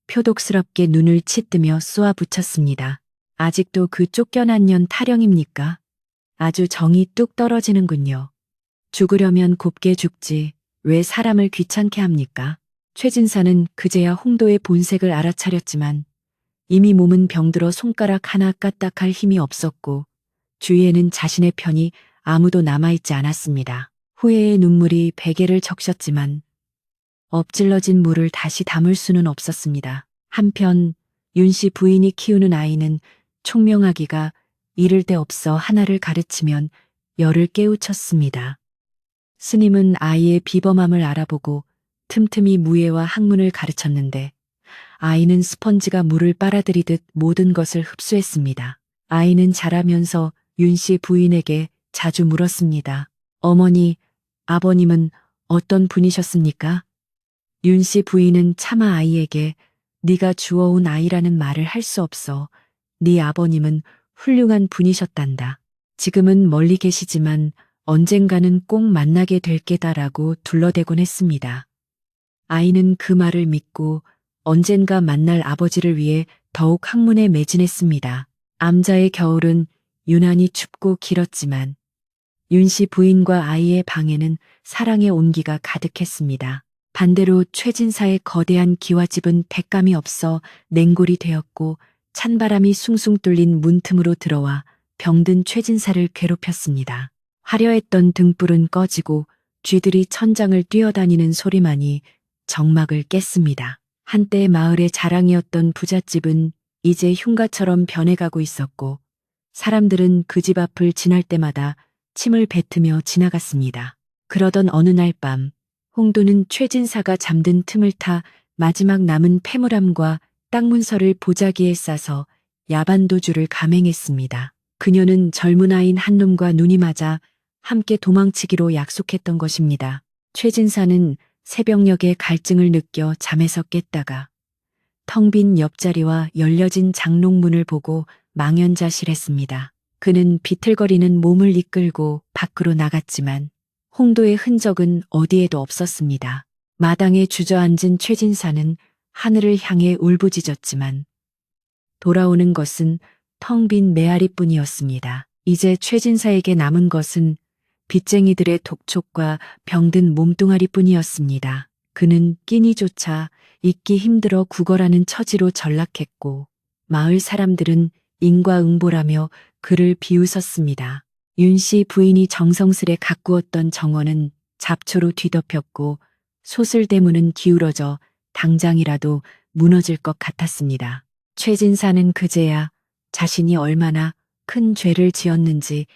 표독스럽게 눈을 치뜨며 쏘아붙였습니다. 아직도 그 쫓겨난 년 타령입니까? 아주 정이 뚝 떨어지는군요. 죽으려면 곱게 죽지 왜 사람을 귀찮게 합니까? 최진사는 그제야 홍도의 본색을 알아차렸지만 이미 몸은 병들어 손가락 하나 까딱할 힘이 없었고 주위에는 자신의 편이 아무도 남아있지 않았습니다. 후회의 눈물이 베개를 적셨지만 엎질러진 물을 다시 담을 수는 없었습니다. 한편 윤 씨 부인이 키우는 아이는 총명하기가 이를 데 없어 하나를 가르치면 열을 깨우쳤습니다. 스님은 아이의 비범함을 알아보고 틈틈이 무예와 학문을 가르쳤는데 아이는 스펀지가 물을 빨아들이듯 모든 것을 흡수했습니다. 아이는 자라면서 윤 씨 부인에게 자주 물었습니다. 어머니, 아버님은 어떤 분이셨습니까? 윤 씨 부인은 차마 아이에게 네가 주워온 아이라는 말을 할 수 없어. 네 아버님은 훌륭한 분이셨단다. 지금은 멀리 계시지만 언젠가는 꼭 만나게 될 게다라고 둘러대곤 했습니다. 아이는 그 말을 믿고 언젠가 만날 아버지를 위해 더욱 학문에 매진했습니다. 암자의 겨울은 유난히 춥고 길었지만 윤 씨 부인과 아이의 방에는 사랑의 온기가 가득했습니다. 반대로 최진사의 거대한 기와집은 백감이 없어 냉골이 되었고 찬바람이 숭숭 뚫린 문틈으로 들어와 병든 최진사를 괴롭혔습니다. 화려했던 등불은 꺼지고 쥐들이 천장을 뛰어다니는 소리만이 정막을 깼습니다. 한때 마을의 자랑이었던 부잣집은 이제 흉가처럼 변해가고 있었고 사람들은 그 집 앞을 지날 때마다 침을 뱉으며 지나갔습니다. 그러던 어느 날 밤 홍도는 최진사가 잠든 틈을 타 마지막 남은 폐물함과 땅 문서를 보자기에 싸서 야반도주를 감행했습니다. 그녀는 젊은 아이인 한 놈과 눈이 맞아 함께 도망치기로 약속했던 것입니다. 최진사는 새벽녘에 갈증을 느껴 잠에서 깼다가 텅 빈 옆자리와 열려진 장롱문을 보고 망연자실했습니다. 그는 비틀거리는 몸을 이끌고 밖으로 나갔지만 홍도의 흔적은 어디에도 없었습니다. 마당에 주저앉은 최진사는 하늘을 향해 울부짖었지만 돌아오는 것은 텅 빈 메아리뿐이었습니다. 이제 최진사에게 남은 것은 빚쟁이들의 독촉과 병든 몸뚱아리뿐이었습니다. 그는 끼니조차 잊기 힘들어 구걸하는 처지로 전락했고 마을 사람들은 인과응보라며 그를 비웃었습니다. 윤씨 부인이 정성스레 가꾸었던 정원은 잡초로 뒤덮였고 소슬대문은 기울어져 당장이라도 무너질 것 같았습니다. 최진사는 그제야 자신이 얼마나 큰 죄를 지었는지,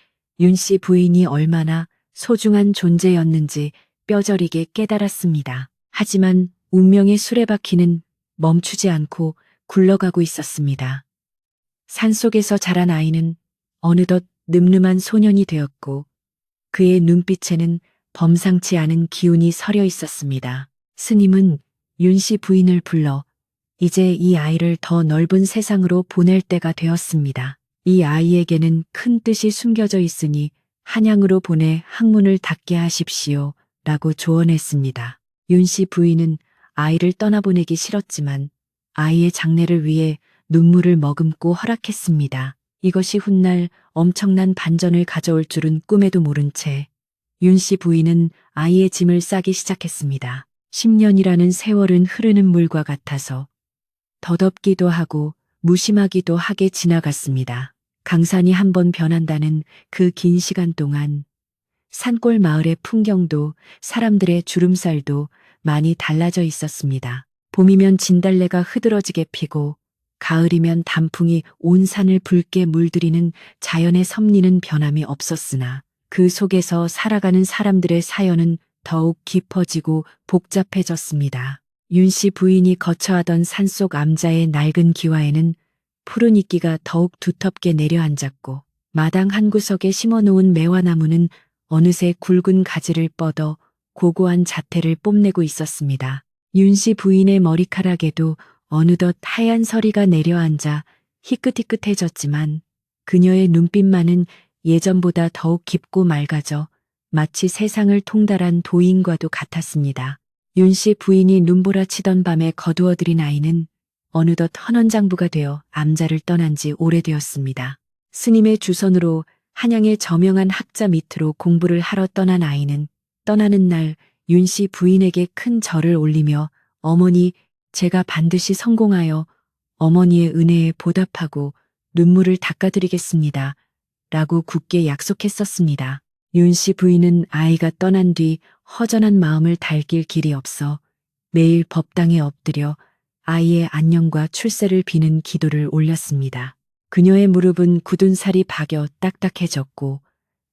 윤씨 부인이 얼마나 소중한 존재였는지 뼈저리게 깨달았습니다. 하지만 운명의 수레바퀴는 멈추지 않고 굴러가고 있었습니다. 산속에서 자란 아이는 어느덧 늠름한 소년이 되었고 그의 눈빛에는 범상치 않은 기운이 서려 있었습니다. 스님은 윤씨 부인을 불러 이제 이 아이를 더 넓은 세상으로 보낼 때가 되었습니다. 이 아이에게는 큰 뜻이 숨겨져 있으니 한양으로 보내 학문을 닦게 하십시오. 라고 조언했습니다. 윤씨 부인은 아이를 떠나보내기 싫었지만 아이의 장례를 위해 눈물을 머금고 허락했습니다. 이것이 훗날 엄청난 반전을 가져올 줄은 꿈에도 모른 채 윤씨 부인은 아이의 짐을 싸기 시작했습니다. 10년이라는 세월은 흐르는 물과 같아서 덧없기도 하고 무심하기도 하게 지나갔습니다. 강산이 한번 변한다는 그 긴 시간 동안 산골 마을의 풍경도 사람들의 주름살도 많이 달라져 있었습니다. 봄이면 진달래가 흐드러지게 피고 가을이면 단풍이 온 산을 붉게 물들이는 자연의 섭리는 변함이 없었으나 그 속에서 살아가는 사람들의 사연은 더욱 깊어지고 복잡해졌습니다. 윤씨 부인이 거처하던 산속 암자의 낡은 기와에는 푸른 이끼가 더욱 두텁게 내려앉았고 마당 한 구석에 심어놓은 매화나무는 어느새 굵은 가지를 뻗어 고고한 자태를 뽐내고 있었습니다. 윤씨 부인의 머리카락에도 어느덧 하얀 서리가 내려앉아 희끗희끗해졌지만 그녀의 눈빛만은 예전보다 더욱 깊고 맑아져 마치 세상을 통달한 도인과도 같았습니다. 윤씨 부인이 눈보라치던 밤에 거두어들인 아이는 어느덧 헌원장부가 되어 암자를 떠난 지 오래되었습니다. 스님의 주선으로 한양의 저명한 학자 밑으로 공부를 하러 떠난 아이는 떠나는 날 윤씨 부인에게 큰 절을 올리며 어머니, 제가 반드시 성공하여 어머니의 은혜에 보답하고 눈물을 닦아드리겠습니다. 라고 굳게 약속했었습니다. 윤씨 부인은 아이가 떠난 뒤 허전한 마음을 달길 길이 없어 매일 법당에 엎드려 아이의 안녕과 출세를 비는 기도를 올렸습니다. 그녀의 무릎은 굳은 살이 박여 딱딱해졌고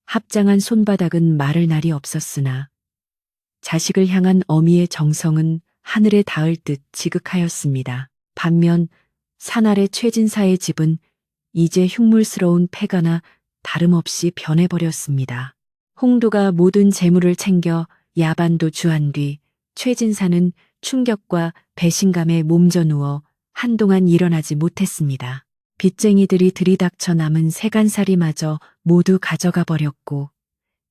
합장한 손바닥은 마를 날이 없었으나 자식을 향한 어미의 정성은 하늘에 닿을 듯 지극하였습니다. 반면 산 아래 최진사의 집은 이제 흉물스러운 폐가나 다름없이 변해버렸습니다. 홍도가 모든 재물을 챙겨 야반도 주한 뒤 최진사는 충격과 배신감에 몸져 누워 한동안 일어나지 못했습니다. 빚쟁이들이 들이닥쳐 남은 세간살이마저 모두 가져가 버렸고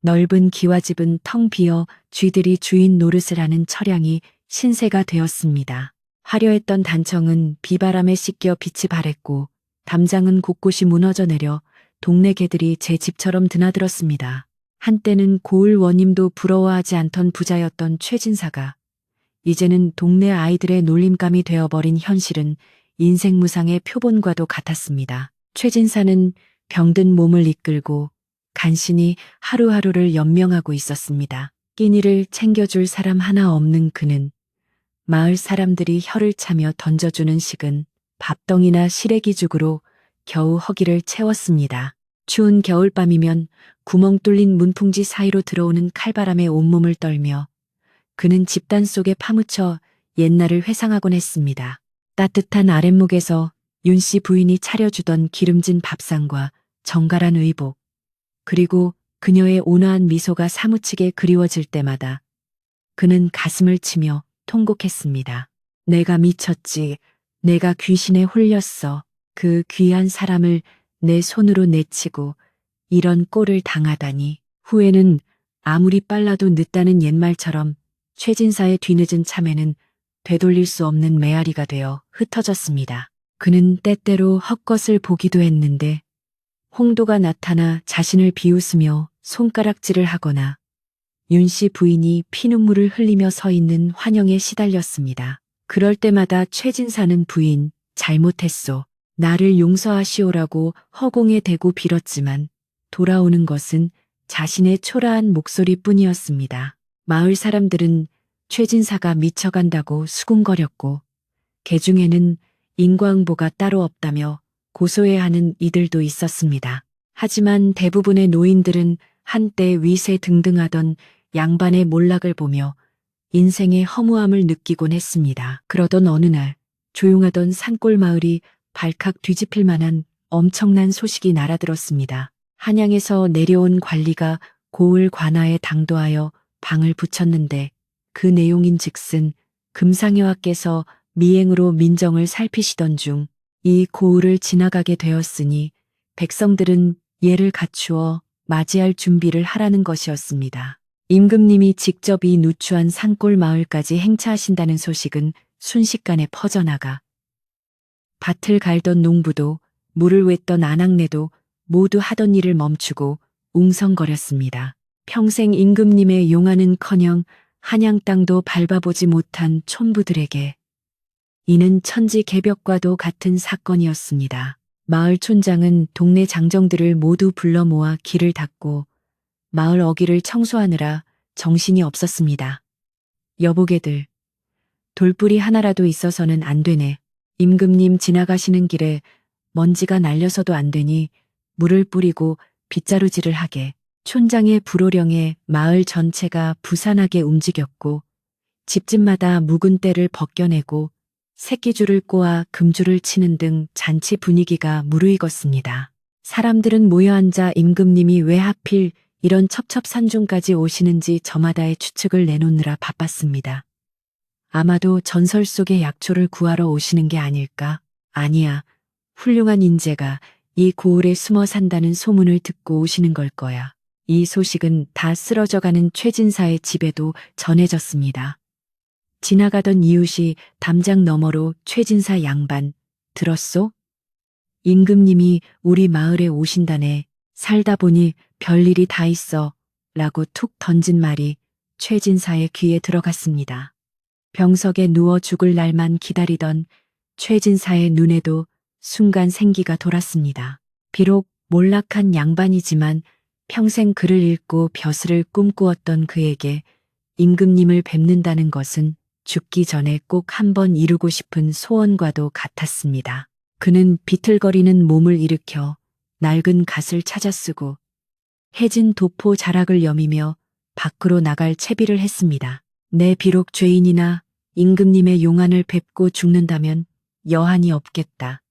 넓은 기와집은 텅 비어 쥐들이 주인 노릇을 하는 처량이 신세가 되었습니다. 화려했던 단청은 비바람에 씻겨 빛이 바랬고 담장은 곳곳이 무너져 내려 동네 개들이 제 집처럼 드나들었습니다. 한때는 고을 원임도 부러워하지 않던 부자였던 최진사가 이제는 동네 아이들의 놀림감이 되어버린 현실은 인생무상의 표본과도 같았습니다. 최진사는 병든 몸을 이끌고 간신히 하루하루를 연명하고 있었습니다. 끼니를 챙겨줄 사람 하나 없는 그는 마을 사람들이 혀를 차며 던져주는 식은 밥덩이나 시래기죽으로 겨우 허기를 채웠습니다. 추운 겨울밤이면 구멍 뚫린 문풍지 사이로 들어오는 칼바람에 온몸을 떨며 그는 집단 속에 파묻혀 옛날을 회상하곤 했습니다. 따뜻한 아랫목에서 윤씨 부인이 차려주던 기름진 밥상과 정갈한 의복, 그리고 그녀의 온화한 미소가 사무치게 그리워질 때마다 그는 가슴을 치며 통곡했습니다. 내가 미쳤지. 내가 귀신에 홀렸어. 그 귀한 사람을 내 손으로 내치고 이런 꼴을 당하다니. 후에는 아무리 빨라도 늦다는 옛말처럼 최진사의 뒤늦은 참회는 되돌릴 수 없는 메아리가 되어 흩어졌습니다. 그는 때때로 헛것을 보기도 했는데 홍도가 나타나 자신을 비웃으며 손가락질을 하거나 윤씨 부인이 피눈물을 흘리며 서 있는 환영에 시달렸습니다. 그럴 때마다 최진사는 부인, 잘못했소. 나를 용서하시오라고 허공에 대고 빌었지만 돌아오는 것은 자신의 초라한 목소리뿐이었습니다. 마을 사람들은 최진사가 미쳐간다고 수군거렸고 개중에는 인과응보가 따로 없다며 고소해야 하는 이들도 있었습니다. 하지만 대부분의 노인들은 한때 위세 등등하던 양반의 몰락을 보며 인생의 허무함을 느끼곤 했습니다. 그러던 어느 날 조용하던 산골 마을이 발칵 뒤집힐 만한 엄청난 소식이 날아들었습니다. 한양에서 내려온 관리가 고을 관아에 당도하여 방을 붙였는데 그 내용인즉슨 금상여하께서 미행으로 민정을 살피시던 중 이 고을을 지나가게 되었으니 백성들은 예를 갖추어 맞이할 준비를 하라는 것이었습니다. 임금님이 직접 이 누추한 산골 마을까지 행차하신다는 소식은 순식간에 퍼져나가 밭을 갈던 농부도 물을 웻던 아낙네도 모두 하던 일을 멈추고 웅성거렸습니다. 평생 임금님의 용안은커녕 한양 땅도 밟아보지 못한 촌부들에게 이는 천지개벽과도 같은 사건이었습니다. 마을 촌장은 동네 장정들을 모두 불러 모아 길을 닫고 마을 어귀를 청소하느라 정신이 없었습니다. 여보게들, 돌뿌리 하나라도 있어서는 안 되네. 임금님 지나가시는 길에 먼지가 날려서도 안 되니 물을 뿌리고 빗자루질을 하게. 촌장의 불호령에 마을 전체가 부산하게 움직였고 집집마다 묵은 때를 벗겨내고 새끼줄을 꼬아 금줄을 치는 등 잔치 분위기가 무르익었습니다. 사람들은 모여앉아 임금님이 왜 하필 이런 첩첩산중까지 오시는지 저마다의 추측을 내놓느라 바빴습니다. 아마도 전설 속의 약초를 구하러 오시는 게 아닐까? 아니야. 훌륭한 인재가 이 고을에 숨어 산다는 소문을 듣고 오시는 걸 거야. 이 소식은 다 쓰러져가는 최진사의 집에도 전해졌습니다. 지나가던 이웃이 담장 너머로 최진사 양반, 들었소? 임금님이 우리 마을에 오신다네. 살다 보니 별일이 다 있어. 라고 툭 던진 말이 최진사의 귀에 들어갔습니다. 병석에 누워 죽을 날만 기다리던 최진사의 눈에도 순간 생기가 돌았습니다. 비록 몰락한 양반이지만 평생 글을 읽고 벼슬을 꿈꾸었던 그에게 임금님을 뵙는다는 것은 죽기 전에 꼭 한번 이루고 싶은 소원과도 같았습니다. 그는 비틀거리는 몸을 일으켜 낡은 갓을 찾아 쓰고 해진 도포 자락을 여미며 밖으로 나갈 채비를 했습니다. 내 비록 죄인이나 임금님의 용안을 뵙고 죽는다면 여한이 없겠다.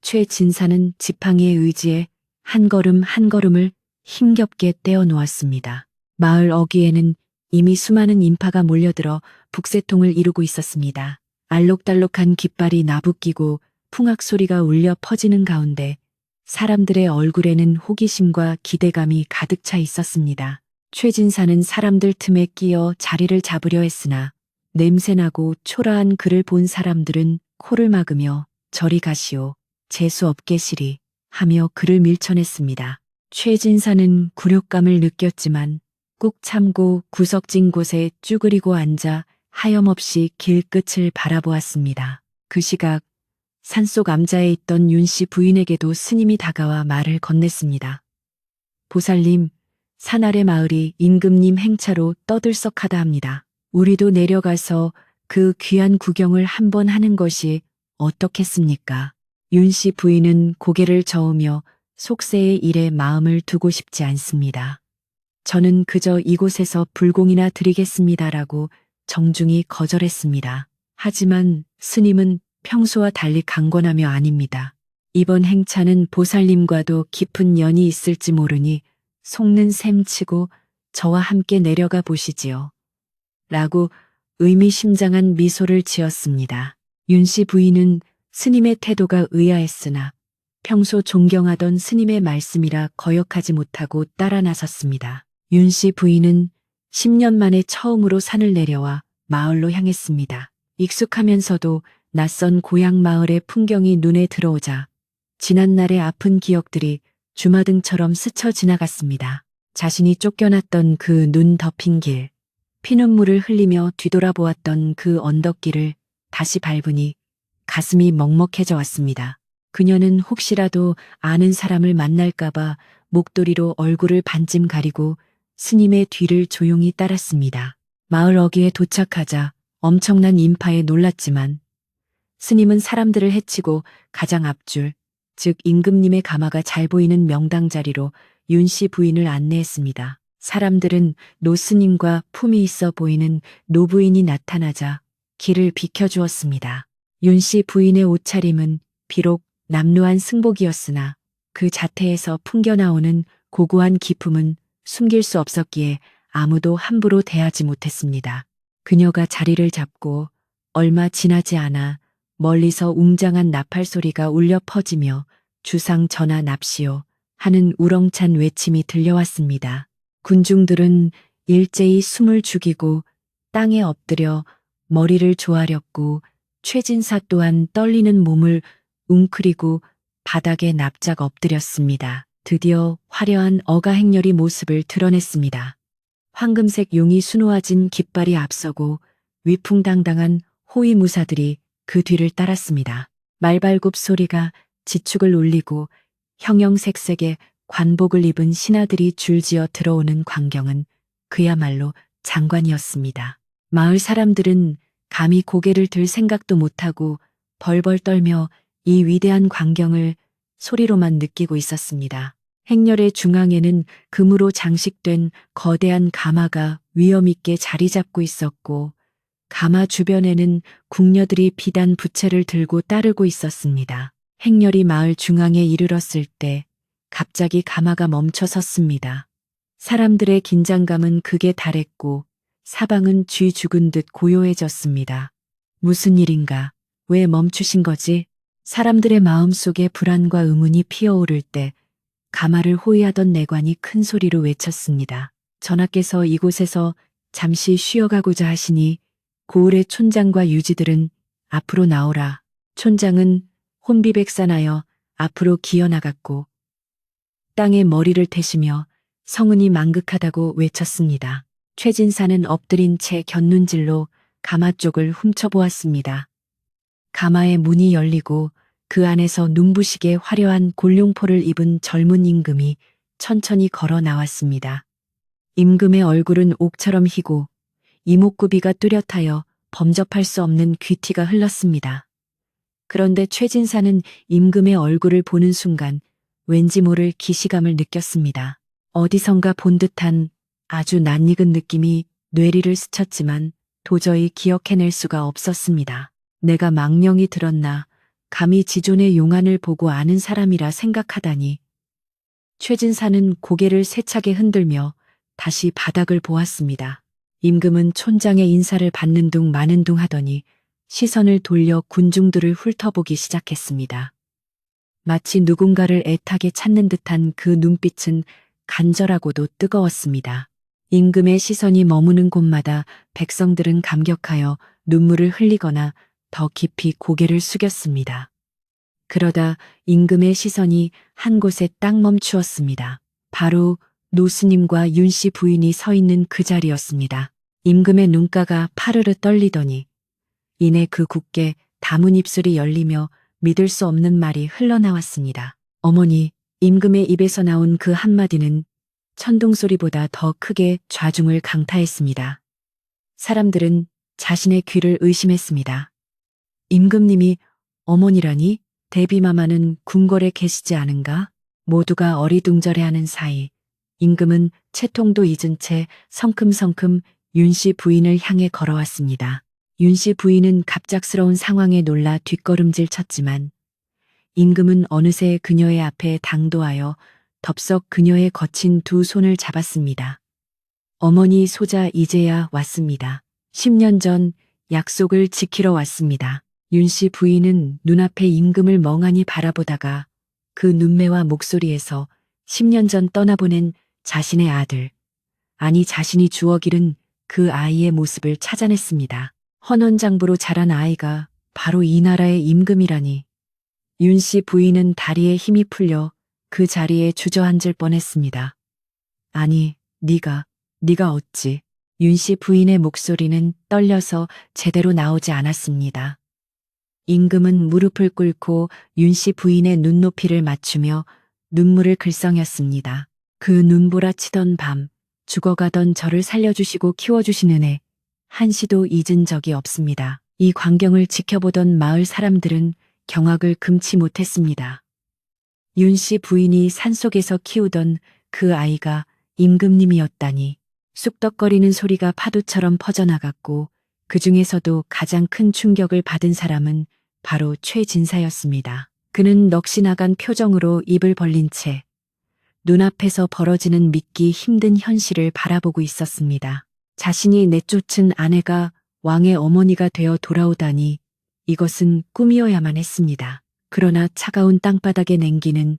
최진사는 지팡이의 의지에 한 걸음 한 걸음을 힘겹게 떼어 놓았습니다. 마을 어귀에는 이미 수많은 인파가 몰려들어 북새통을 이루고 있었습니다. 알록달록한 깃발이 나부끼고 풍악 소리가 울려 퍼지는 가운데 사람들의 얼굴에는 호기심과 기대감이 가득 차 있었습니다. 최진사는 사람들 틈에 끼어 자리를 잡으려 했으나 냄새나고 초라한 그를 본 사람들은 코를 막으며 저리 가시오. 재수 없게시리 하며 그를 밀쳐냈습니다. 최진사는 굴욕감을 느꼈지만 꾹 참고 구석진 곳에 쭈그리고 앉아 하염없이 길 끝을 바라보았습니다. 그 시각 산속 암자에 있던 윤씨 부인에게도 스님이 다가와 말을 건넸습니다. 보살님, 산 아래 마을이 임금님 행차로 떠들썩하다 합니다. 우리도 내려가서 그 귀한 구경을 한번 하는 것이 어떻겠습니까? 윤씨 부인은 고개를 저으며 속세의 일에 마음을 두고 싶지 않습니다. 저는 그저 이곳에서 불공이나 드리겠습니다라고 정중히 거절했습니다. 하지만 스님은 평소와 달리 강권하며 아닙니다. 이번 행차는 보살님과도 깊은 연이 있을지 모르니 속는 셈치고 저와 함께 내려가 보시지요. 라고 의미심장한 미소를 지었습니다. 윤 씨 부인은 스님의 태도가 의아했으나 평소 존경하던 스님의 말씀이라 거역하지 못하고 따라 나섰습니다. 윤 씨 부인은 10년 만에 처음으로 산을 내려와 마을로 향했습니다. 익숙하면서도 낯선 고향 마을의 풍경이 눈에 들어오자 지난날의 아픈 기억들이 주마등처럼 스쳐 지나갔습니다. 자신이 쫓겨났던 그 눈 덮인 길, 피눈물을 흘리며 뒤돌아보았던 그 언덕길을 다시 밟으니 가슴이 먹먹해져 왔습니다. 그녀는 혹시라도 아는 사람을 만날까봐 목도리로 얼굴을 반쯤 가리고 스님의 뒤를 조용히 따랐습니다. 마을 어귀에 도착하자 엄청난 인파에 놀랐지만 스님은 사람들을 해치고 가장 앞줄, 즉 임금님의 가마가 잘 보이는 명당 자리로 윤 씨 부인을 안내했습니다. 사람들은 노스님과 품이 있어 보이는 노부인이 나타나자 길을 비켜주었습니다. 윤 씨 부인의 옷차림은 비록 남루한 승복이었으나 그 자태에서 풍겨나오는 고고한 기품은 숨길 수 없었기에 아무도 함부로 대하지 못했습니다. 그녀가 자리를 잡고 얼마 지나지 않아 멀리서 웅장한 나팔 소리가 울려 퍼지며 주상 전하 납시오 하는 우렁찬 외침이 들려왔습니다. 군중들은 일제히 숨을 죽이고 땅에 엎드려 머리를 조아렸고 최진사 또한 떨리는 몸을 웅크리고 바닥에 납작 엎드렸습니다. 드디어 화려한 어가 행렬이 모습을 드러냈습니다. 황금색 용이 수놓아진 깃발이 앞서고 위풍당당한 호위무사들이 그 뒤를 따랐습니다. 말발굽 소리가 지축을 울리고 형형색색의 관복을 입은 신하들이 줄지어 들어오는 광경은 그야말로 장관이었습니다. 마을 사람들은 감히 고개를 들 생각도 못하고 벌벌 떨며 이 위대한 광경을 소리로만 느끼고 있었습니다. 행렬의 중앙에는 금으로 장식된 거대한 가마가 위엄있게 자리 잡고 있었고 가마 주변에는 궁녀들이 비단 부채를 들고 따르고 있었습니다. 행렬이 마을 중앙에 이르렀을 때 갑자기 가마가 멈춰 섰습니다. 사람들의 긴장감은 극에 달했고 사방은 쥐 죽은 듯 고요해졌습니다. 무슨 일인가? 왜 멈추신 거지? 사람들의 마음속에 불안과 의문이 피어오를 때 가마를 호위하던 내관이 큰 소리로 외쳤습니다. 전하께서 이곳에서 잠시 쉬어가고자 하시니 고을의 촌장과 유지들은 앞으로 나오라. 촌장은 혼비백산하여 앞으로 기어나갔고 땅에 머리를 대시며 성은이 망극하다고 외쳤습니다. 최진사는 엎드린 채 곁눈질로 가마 쪽을 훔쳐보았습니다. 가마의 문이 열리고 그 안에서 눈부시게 화려한 골룡포를 입은 젊은 임금이 천천히 걸어 나왔습니다. 임금의 얼굴은 옥처럼 희고 이목구비가 뚜렷하여 범접할 수 없는 귀티가 흘렀습니다. 그런데 최진사는 임금의 얼굴을 보는 순간 왠지 모를 기시감을 느꼈습니다. 어디선가 본 듯한 아주 낯익은 느낌이 뇌리를 스쳤지만 도저히 기억해낼 수가 없었습니다. 내가 망령이 들었나 감히 지존의 용안을 보고 아는 사람이라 생각하다니. 최진사는 고개를 세차게 흔들며 다시 바닥을 보았습니다. 임금은 촌장의 인사를 받는 둥 마는 둥 하더니 시선을 돌려 군중들을 훑어보기 시작했습니다. 마치 누군가를 애타게 찾는 듯한 그 눈빛은 간절하고도 뜨거웠습니다. 임금의 시선이 머무는 곳마다 백성들은 감격하여 눈물을 흘리거나 더 깊이 고개를 숙였습니다. 그러다 임금의 시선이 한 곳에 딱 멈추었습니다. 바로 노스님과 윤 씨 부인이 서 있는 그 자리였습니다. 임금의 눈가가 파르르 떨리더니 이내 그 굳게 담은 입술이 열리며 믿을 수 없는 말이 흘러나왔습니다. 어머니, 임금의 입에서 나온 그 한마디는 천둥소리보다 더 크게 좌중을 강타했습니다. 사람들은 자신의 귀를 의심했습니다. 임금님이 어머니라니? 대비마마는 궁궐에 계시지 않은가? 모두가 어리둥절해하는 사이 임금은 채통도 잊은 채 성큼성큼 윤 씨 부인을 향해 걸어왔습니다. 윤 씨 부인은 갑작스러운 상황에 놀라 뒷걸음질 쳤지만 임금은 어느새 그녀의 앞에 당도하여 덥석 그녀의 거친 두 손을 잡았습니다. 어머니 소자 이제야 왔습니다. 10년 전 약속을 지키러 왔습니다. 윤 씨 부인은 눈앞에 임금을 멍하니 바라보다가 그 눈매와 목소리에서 10년 전 떠나보낸 자신의 아들, 아니 자신이 주워 기른 그 아이의 모습을 찾아냈습니다. 헌원장부로 자란 아이가 바로 이 나라의 임금이라니. 윤 씨 부인은 다리에 힘이 풀려 그 자리에 주저앉을 뻔했습니다. 아니, 네가 어찌? 윤 씨 부인의 목소리는 떨려서 제대로 나오지 않았습니다. 임금은 무릎을 꿇고 윤 씨 부인의 눈높이를 맞추며 눈물을 글썽였습니다. 그 눈보라치던 밤, 죽어가던 저를 살려주시고 키워주신 은혜, 한시도 잊은 적이 없습니다. 이 광경을 지켜보던 마을 사람들은 경악을 금치 못했습니다. 윤 씨 부인이 산속에서 키우던 그 아이가 임금님이었다니. 쑥덕거리는 소리가 파도처럼 퍼져나갔고 그 중에서도 가장 큰 충격을 받은 사람은 바로 최진사였습니다. 그는 넋이 나간 표정으로 입을 벌린 채 눈앞에서 벌어지는 믿기 힘든 현실을 바라보고 있었습니다. 자신이 내쫓은 아내가 왕의 어머니가 되어 돌아오다니 이것은 꿈이어야만 했습니다. 그러나 차가운 땅바닥의 냉기는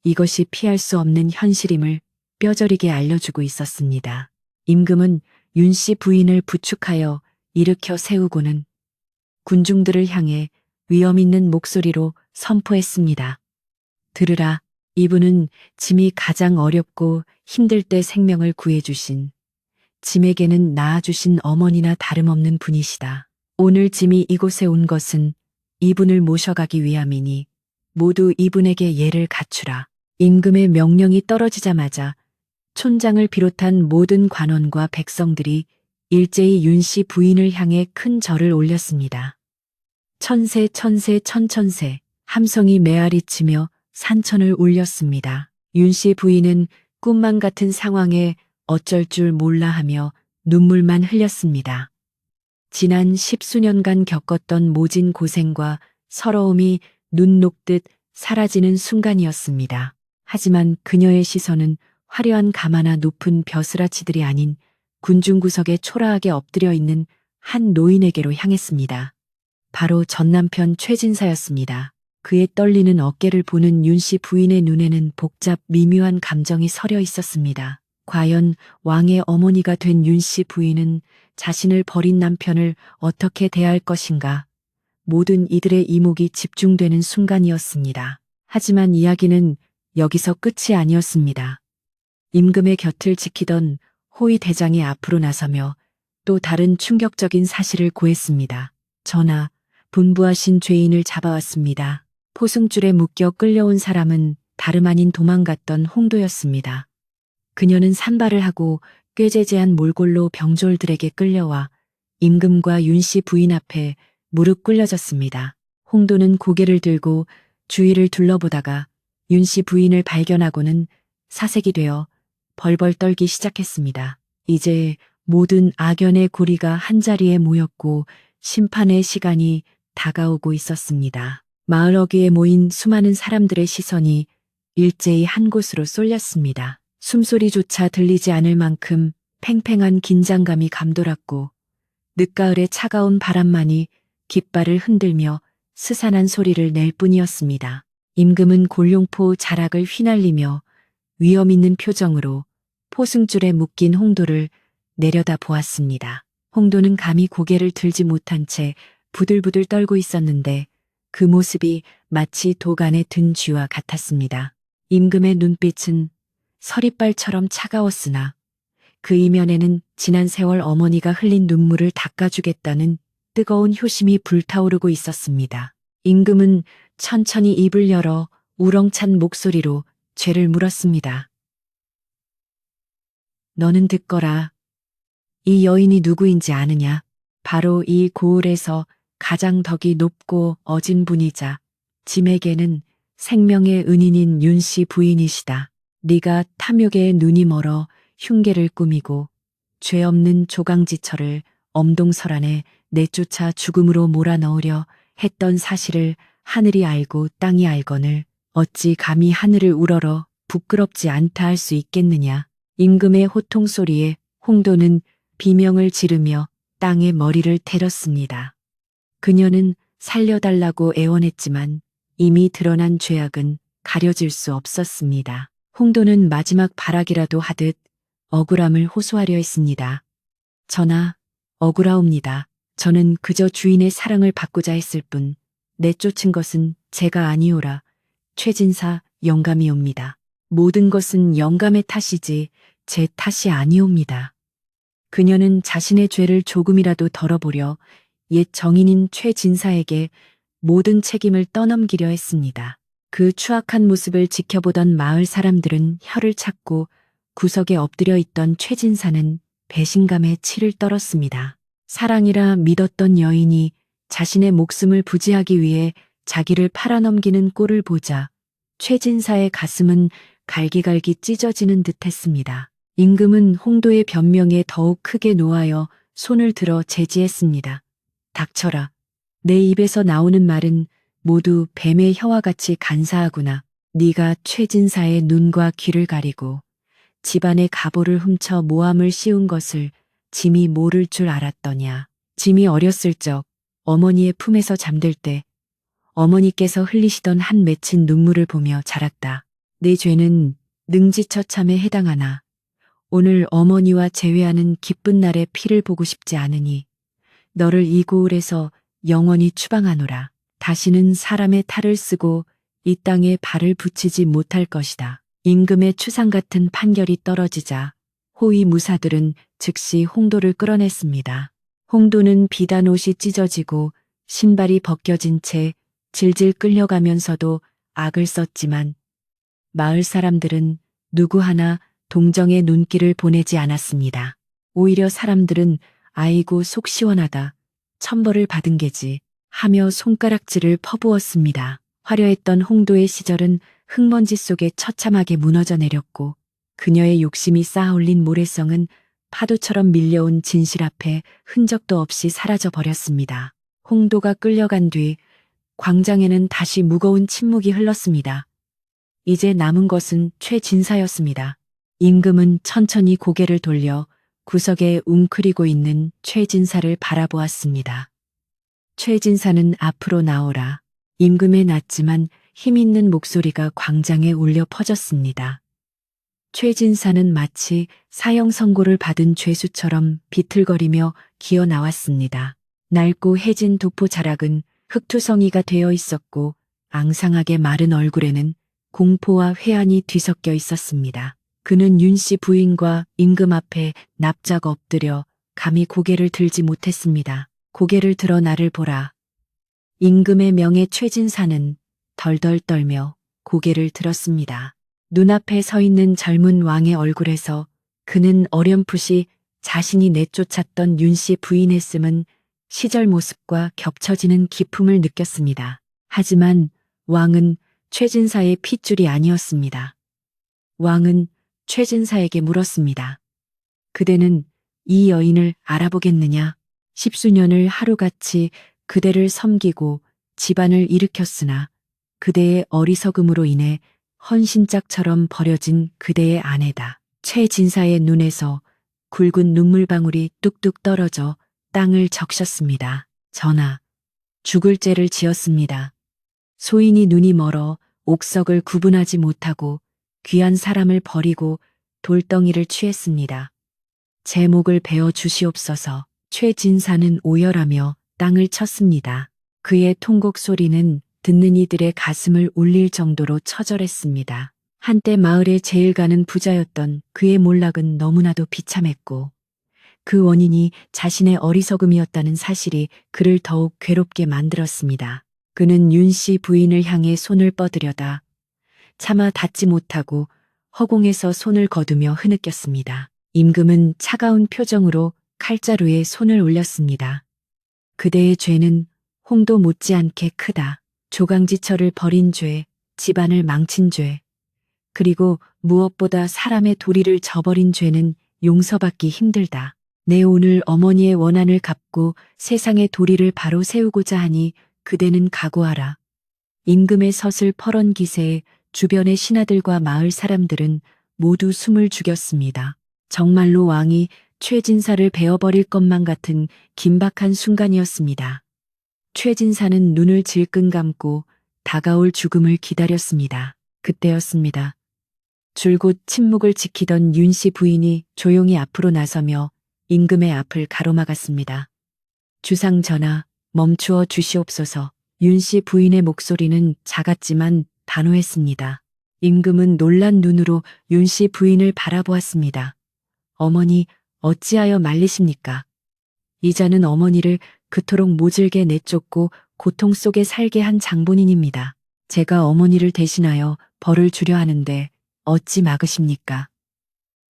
이것이 피할 수 없는 현실임을 뼈저리게 알려주고 있었습니다. 임금은 윤 씨 부인을 부축하여 일으켜 세우고는 군중들을 향해 위험 있는 목소리로 선포했습니다. 들으라, 이분은 짐이 가장 어렵고 힘들 때 생명을 구해주신, 짐에게는 낳아주신 어머니나 다름없는 분이시다. 오늘 짐이 이곳에 온 것은 이분을 모셔가기 위함이니 모두 이분에게 예를 갖추라. 임금의 명령이 떨어지자마자 촌장을 비롯한 모든 관원과 백성들이 일제히 윤 씨 부인을 향해 큰 절을 올렸습니다. 천세 천세 천천세 함성이 메아리치며 산천을 울렸습니다. 윤 씨 부인은 꿈만 같은 상황에 어쩔 줄 몰라 하며 눈물만 흘렸습니다. 지난 10수년간 겪었던 모진 고생과 서러움이 눈 녹듯 사라지는 순간이었습니다. 하지만 그녀의 시선은 화려한 가마나 높은 벼슬아치들이 아닌 군중 구석에 초라하게 엎드려 있는 한 노인에게로 향했습니다. 바로 전 남편 최진사였습니다. 그의 떨리는 어깨를 보는 윤 씨 부인의 눈에는 복잡 미묘한 감정이 서려 있었습니다. 과연 왕의 어머니가 된 윤 씨 부인은 자신을 버린 남편을 어떻게 대할 것인가? 모든 이들의 이목이 집중되는 순간이었습니다. 하지만 이야기는 여기서 끝이 아니었습니다. 임금의 곁을 지키던 호위 대장이 앞으로 나서며 또 다른 충격적인 사실을 고했습니다. 전하, 분부하신 죄인을 잡아왔습니다. 포승줄에 묶여 끌려온 사람은 다름 아닌 도망갔던 홍도였습니다. 그녀는 산발을 하고 꾀재재한 몰골로 병졸들에게 끌려와 임금과 윤 씨 부인 앞에 무릎 꿇려졌습니다. 홍도는 고개를 들고 주위를 둘러보다가 윤 씨 부인을 발견하고는 사색이 되어 벌벌 떨기 시작했습니다. 이제 모든 악연의 고리가 한자리에 모였고 심판의 시간이 다가오고 있었습니다. 마을 어귀에 모인 수많은 사람들의 시선이 일제히 한 곳으로 쏠렸습니다. 숨소리조차 들리지 않을 만큼 팽팽한 긴장감이 감돌았고 늦가을의 차가운 바람만이 깃발을 흔들며 스산한 소리를 낼 뿐이었습니다. 임금은 골룡포 자락을 휘날리며 위험 있는 표정으로 포승줄에 묶인 홍도를 내려다 보았습니다. 홍도는 감히 고개를 들지 못한 채 부들부들 떨고 있었는데 그 모습이 마치 도간에 든 쥐와 같았습니다. 임금의 눈빛은 서리발처럼 차가웠으나 그 이면에는 지난 세월 어머니가 흘린 눈물을 닦아주겠다는 뜨거운 효심이 불타오르고 있었습니다. 임금은 천천히 입을 열어 우렁찬 목소리로 죄를 물었습니다. 너는 듣거라. 이 여인이 누구인지 아느냐? 바로 이 고을에서 가장 덕이 높고 어진 분이자 짐에게는 생명의 은인인 윤 씨 부인이시다. 네가 탐욕에 눈이 멀어 흉계를 꾸미고 죄 없는 조강지처를 엄동설안에 내쫓아 죽음으로 몰아넣으려 했던 사실을 하늘이 알고 땅이 알거늘 어찌 감히 하늘을 우러러 부끄럽지 않다 할 수 있겠느냐. 임금의 호통 소리에 홍도는 비명을 지르며 땅에 머리를 때렸습니다. 그녀는 살려달라고 애원했지만 이미 드러난 죄악은 가려질 수 없었습니다. 홍도는 마지막 발악이라도 하듯 억울함을 호소하려 했습니다. 전하, 억울하옵니다. 저는 그저 주인의 사랑을 받고자 했을 뿐 내쫓은 것은 제가 아니오라. 최진사 영감이옵니다. 모든 것은 영감의 탓이지 제 탓이 아니옵니다. 그녀는 자신의 죄를 조금이라도 덜어보려 옛 정인인 최진사에게 모든 책임을 떠넘기려 했습니다. 그 추악한 모습을 지켜보던 마을 사람들은 혀를 찾고 구석에 엎드려 있던 최진사는 배신감에 치를 떨었습니다. 사랑이라 믿었던 여인이 자신의 목숨을 부지하기 위해 자기를 팔아넘기는 꼴을 보자 최진사의 가슴은 갈기갈기 찢어지는 듯했습니다. 임금은 홍도의 변명에 더욱 크게 노하여 손을 들어 제지했습니다. 닥쳐라. 내 입에서 나오는 말은 모두 뱀의 혀와 같이 간사하구나. 네가 최진사의 눈과 귀를 가리고 집안의 가보를 훔쳐 모함을 씌운 것을 짐이 모를 줄 알았더냐. 짐이 어렸을 적 어머니의 품에서 잠들 때 어머니께서 흘리시던 한 맺힌 눈물을 보며 자랐다. 내 죄는 능지처참에 해당하나 오늘 어머니와 재회하는 기쁜 날의 피를 보고 싶지 않으니 너를 이 고을에서 영원히 추방하노라. 다시는 사람의 탈을 쓰고 이 땅에 발을 붙이지 못할 것이다. 임금의 추상 같은 판결이 떨어지자 호위 무사들은 즉시 홍도를 끌어냈습니다. 홍도는 비단 옷이 찢어지고 신발이 벗겨진 채 질질 끌려가면서도 악을 썼지만 마을 사람들은 누구 하나 동정의 눈길을 보내지 않았습니다. 오히려 사람들은 아이고 속 시원하다. 천벌을 받은 게지 하며 손가락질을 퍼부었습니다. 화려했던 홍도의 시절은 흙먼지 속에 처참하게 무너져 내렸고 그녀의 욕심이 쌓아올린 모래성은 파도처럼 밀려온 진실 앞에 흔적도 없이 사라져 버렸습니다. 홍도가 끌려간 뒤 광장에는 다시 무거운 침묵이 흘렀습니다. 이제 남은 것은 최진사였습니다. 임금은 천천히 고개를 돌려 구석에 웅크리고 있는 최진사를 바라보았습니다. 최진사는 앞으로 나오라. 임금의 낮지만 힘있는 목소리가 광장에 울려 퍼졌습니다. 최진사는 마치 사형 선고를 받은 죄수처럼 비틀거리며 기어 나왔습니다. 낡고 해진 도포 자락은 흙투성이가 되어 있었고 앙상하게 마른 얼굴에는 공포와 회한이 뒤섞여 있었습니다. 그는 윤씨 부인과 임금 앞에 납작 엎드려 감히 고개를 들지 못했습니다. 고개를 들어 나를 보라. 임금의 명예 최진사는 덜덜 떨며 고개를 들었습니다. 눈앞에 서 있는 젊은 왕의 얼굴에서 그는 어렴풋이 자신이 내쫓았던 윤씨 부인했음은 시절 모습과 겹쳐지는 기품을 느꼈습니다. 하지만 왕은 최진사의 핏줄이 아니었습니다. 왕은 최진사에게 물었습니다. 그대는 이 여인을 알아보겠느냐? 십수년을 하루같이 그대를 섬기고 집안을 일으켰으나 그대의 어리석음으로 인해 헌신짝처럼 버려진 그대의 아내다. 최진사의 눈에서 굵은 눈물방울이 뚝뚝 떨어져 땅을 적셨습니다. 전하, 죽을 죄를 지었습니다. 소인이 눈이 멀어 옥석을 구분하지 못하고 귀한 사람을 버리고 돌덩이를 취했습니다. 제 목을 베어 주시옵소서. 최진사는 오열하며 땅을 쳤습니다. 그의 통곡 소리는 듣는 이들의 가슴을 울릴 정도로 처절했습니다. 한때 마을의 제일 가는 부자였던 그의 몰락은 너무나도 비참했고 그 원인이 자신의 어리석음이었다는 사실이 그를 더욱 괴롭게 만들었습니다. 그는 윤씨 부인을 향해 손을 뻗으려다 차마 닿지 못하고 허공에서 손을 거두며 흐느꼈습니다. 임금은 차가운 표정으로 칼자루에 손을 올렸습니다. 그대의 죄는 홍도 못지않게 크다. 조강지처를 버린 죄, 집안을 망친 죄, 그리고 무엇보다 사람의 도리를 저버린 죄는 용서받기 힘들다. 내 오늘 어머니의 원한을 갚고 세상의 도리를 바로 세우고자 하니 그대는 각오하라. 임금의 서슬 퍼런 기세에 주변의 신하들과 마을 사람들은 모두 숨을 죽였습니다. 정말로 왕이 최진사를 베어버릴 것만 같은 긴박한 순간이었습니다. 최진사는 눈을 질끈 감고 다가올 죽음을 기다렸습니다. 그때였습니다. 줄곧 침묵을 지키던 윤 씨 부인이 조용히 앞으로 나서며 임금의 앞을 가로막았습니다. 주상 전하, 멈추어 주시옵소서. 윤 씨 부인의 목소리는 작았지만 단호했습니다. 임금은 놀란 눈으로 윤 씨 부인을 바라보았습니다. 어머니, 어찌하여 말리십니까? 이자는 어머니를 그토록 모질게 내쫓고 고통 속에 살게 한 장본인입니다. 제가 어머니를 대신하여 벌을 주려 하는데 어찌 막으십니까?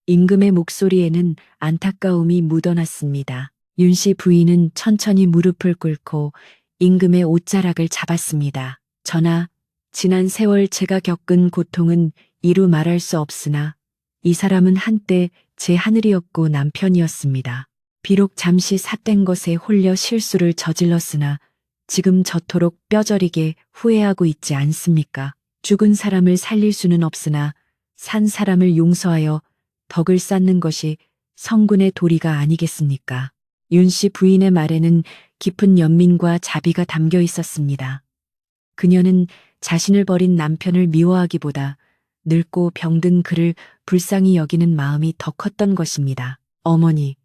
임금의 목소리에는 안타까움이 묻어났습니다. 윤 씨 부인은 천천히 무릎을 꿇고 임금의 옷자락을 잡았습니다. 전하, 지난 세월 제가 겪은 고통은 이루 말할 수 없으나 이 사람은 한때 제 하늘이었고 남편이었습니다. 비록 잠시 삿된 것에 홀려 실수를 저질렀으나 지금 저토록 뼈저리게 후회하고 있지 않습니까? 죽은 사람을 살릴 수는 없으나 산 사람을 용서하여 덕을 쌓는 것이 성군의 도리가 아니겠습니까? 윤 씨 부인의 말에는 깊은 연민과 자비가 담겨 있었습니다. 그녀는 자신을 버린 남편을 미워하기보다 늙고 병든 그를 불쌍히 여기는 마음이 더 컸던 것입니다. 어머니.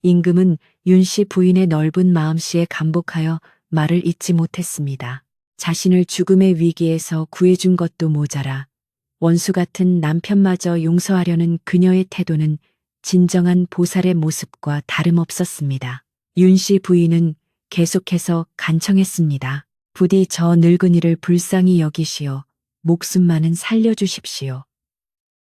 임금은 윤 씨 부인의 넓은 마음씨에 감복하여 말을 잇지 못했습니다. 자신을 죽음의 위기에서 구해준 것도 모자라 원수 같은 남편마저 용서하려는 그녀의 태도는 진정한 보살의 모습과 다름없었습니다. 윤 씨 부인은 계속해서 간청했습니다. 부디 저 늙은이를 불쌍히 여기시어 목숨만은 살려주십시오.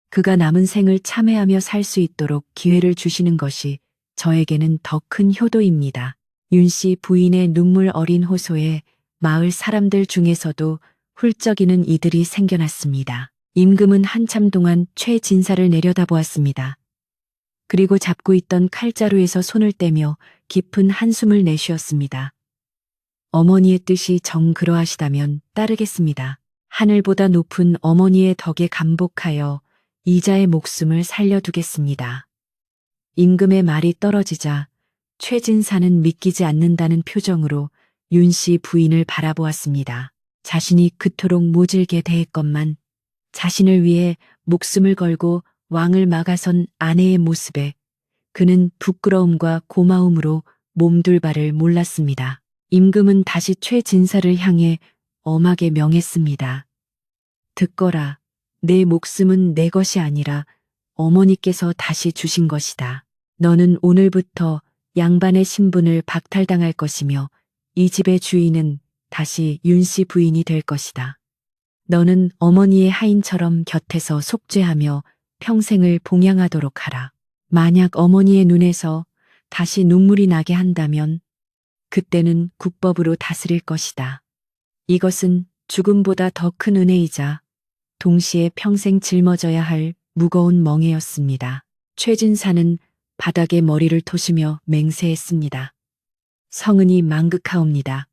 그가 남은 생을 참회하며 살 수 있도록 기회를 주시는 것이 저에게는 더 큰 효도입니다. 윤 씨 부인의 눈물 어린 호소에 마을 사람들 중에서도 훌쩍이는 이들이 생겨났습니다. 임금은 한참 동안 최진사를 내려다보았습니다. 그리고 잡고 있던 칼자루에서 손을 떼며 깊은 한숨을 내쉬었습니다. 어머니의 뜻이 정 그러하시다면 따르겠습니다. 하늘보다 높은 어머니의 덕에 감복하여 이자의 목숨을 살려두겠습니다. 임금의 말이 떨어지자 최진사는 믿기지 않는다는 표정으로 윤 씨 부인을 바라보았습니다. 자신이 그토록 모질게 대했건만 자신을 위해 목숨을 걸고 왕을 막아선 아내의 모습에 그는 부끄러움과 고마움으로 몸둘 바를 몰랐습니다. 임금은 다시 최진사를 향해 엄하게 명했습니다. 듣거라. 내 목숨은 내 것이 아니라 어머니께서 다시 주신 것이다. 너는 오늘부터 양반의 신분을 박탈당할 것이며 이 집의 주인은 다시 윤 씨 부인이 될 것이다. 너는 어머니의 하인처럼 곁에서 속죄하며 평생을 봉양하도록 하라. 만약 어머니의 눈에서 다시 눈물이 나게 한다면 그때는 국법으로 다스릴 것이다. 이것은 죽음보다 더 큰 은혜이자 동시에 평생 짊어져야 할 무거운 멍에였습니다. 최진사는 바닥에 머리를 토시며 맹세했습니다. 성은이 망극하옵니다.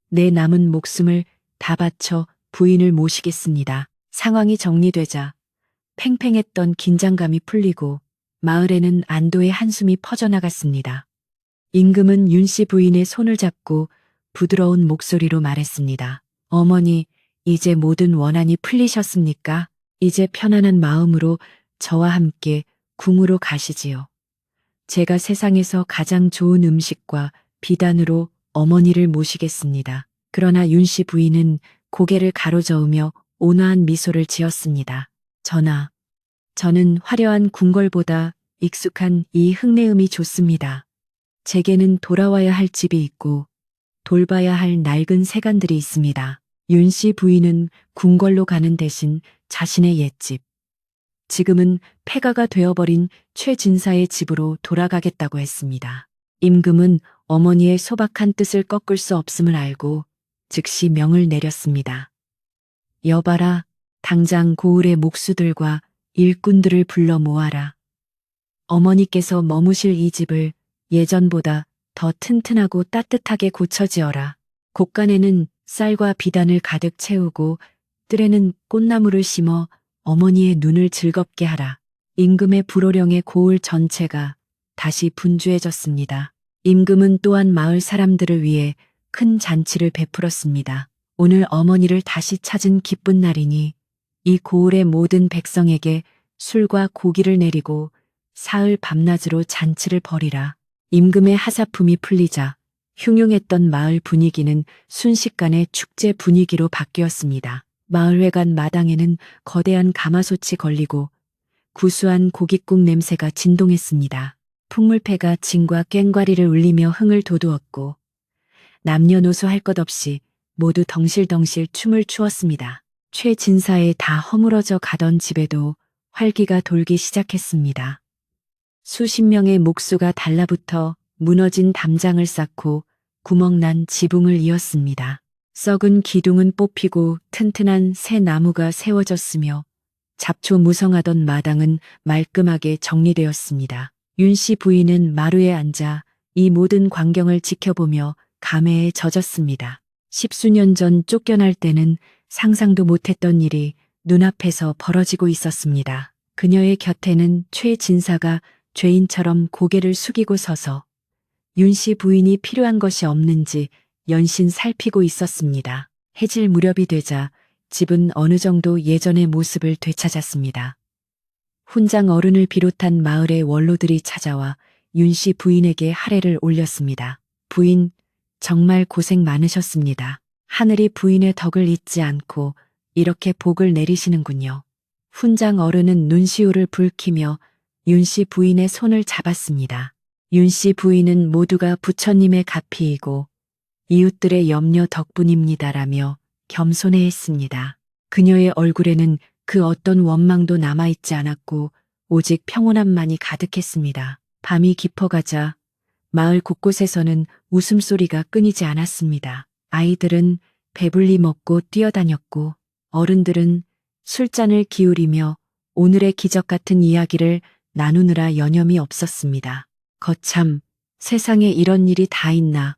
내 남은 목숨을 다 바쳐 부인을 모시겠습니다. 상황이 정리되자 팽팽했던 긴장감이 풀리고 마을에는 안도의 한숨이 퍼져나갔습니다. 임금은 윤 씨 부인의 손을 잡고 부드러운 목소리로 말했습니다. 어머니, 이제 모든 원한이 풀리셨습니까? 이제 편안한 마음으로 저와 함께 궁으로 가시지요. 제가 세상에서 가장 좋은 음식과 비단으로 어머니를 모시겠습니다. 그러나 윤 씨 부인은 고개를 가로저으며 온화한 미소를 지었습니다. 전하, 저는 화려한 궁궐보다 익숙한 이 흙내음이 좋습니다. 제게는 돌아와야 할 집이 있고 돌봐야 할 낡은 세간들이 있습니다. 윤 씨 부인은 궁궐로 가는 대신 자신의 옛집, 지금은 폐가가 되어버린 최진사의 집으로 돌아가겠다고 했습니다. 임금은 어머니의 소박한 뜻을 꺾을 수 없음을 알고 즉시 명을 내렸습니다. 여봐라, 당장 고을의 목수들과 일꾼들을 불러 모아라. 어머니께서 머무실 이 집을 예전보다 더 튼튼하고 따뜻하게 고쳐지어라. 곳간에는 쌀과 비단을 가득 채우고 뜰에는 꽃나무를 심어 어머니의 눈을 즐겁게 하라. 임금의 불호령에 고을 전체가 다시 분주해졌습니다. 임금은 또한 마을 사람들을 위해 큰 잔치를 베풀었습니다. 오늘 어머니를 다시 찾은 기쁜 날이니 이 고을의 모든 백성에게 술과 고기를 내리고 사흘 밤낮으로 잔치를 벌이라. 임금의 하사품이 풀리자 흉흉했던 마을 분위기는 순식간에 축제 분위기로 바뀌었습니다. 마을회관 마당에는 거대한 가마솥이 걸리고 구수한 고깃국 냄새가 진동했습니다. 풍물패가 진과 꽹과리를 울리며 흥을 돋우었고 남녀노소 할 것 없이 모두 덩실덩실 춤을 추었습니다. 최진사에 다 허물어져 가던 집에도 활기가 돌기 시작했습니다. 수십 명의 목수가 달라붙어 무너진 담장을 쌓고 구멍난 지붕을 이었습니다. 썩은 기둥은 뽑히고 튼튼한 새 나무가 세워졌으며 잡초 무성하던 마당은 말끔하게 정리되었습니다. 윤씨 부인은 마루에 앉아 이 모든 광경을 지켜보며 감회에 젖었습니다. 10수년 전 쫓겨날 때는 상상도 못했던 일이 눈앞에서 벌어지고 있었습니다. 그녀의 곁에는 최진사가 죄인처럼 고개를 숙이고 서서 윤씨 부인이 필요한 것이 없는지 연신 살피고 있었습니다. 해질 무렵이 되자 집은 어느 정도 예전의 모습을 되찾았습니다. 훈장 어른을 비롯한 마을의 원로들이 찾아와 윤씨 부인에게 할애를 올렸습니다. 부인, 정말 고생 많으셨습니다. 하늘이 부인의 덕을 잊지 않고 이렇게 복을 내리시는군요. 훈장 어른은 눈시울을 붉히며 윤씨 부인의 손을 잡았습니다. 윤씨 부인은 모두가 부처님의 가피이고 이웃들의 염려 덕분입니다라며 겸손해했습니다. 그녀의 얼굴에는 그 어떤 원망도 남아있지 않았고 오직 평온함만이 가득했습니다. 밤이 깊어가자 마을 곳곳에서는 웃음소리가 끊이지 않았습니다. 아이들은 배불리 먹고 뛰어다녔고 어른들은 술잔을 기울이며 오늘의 기적 같은 이야기를 나누느라 여념이 없었습니다. 거참, 세상에 이런 일이 다 있나.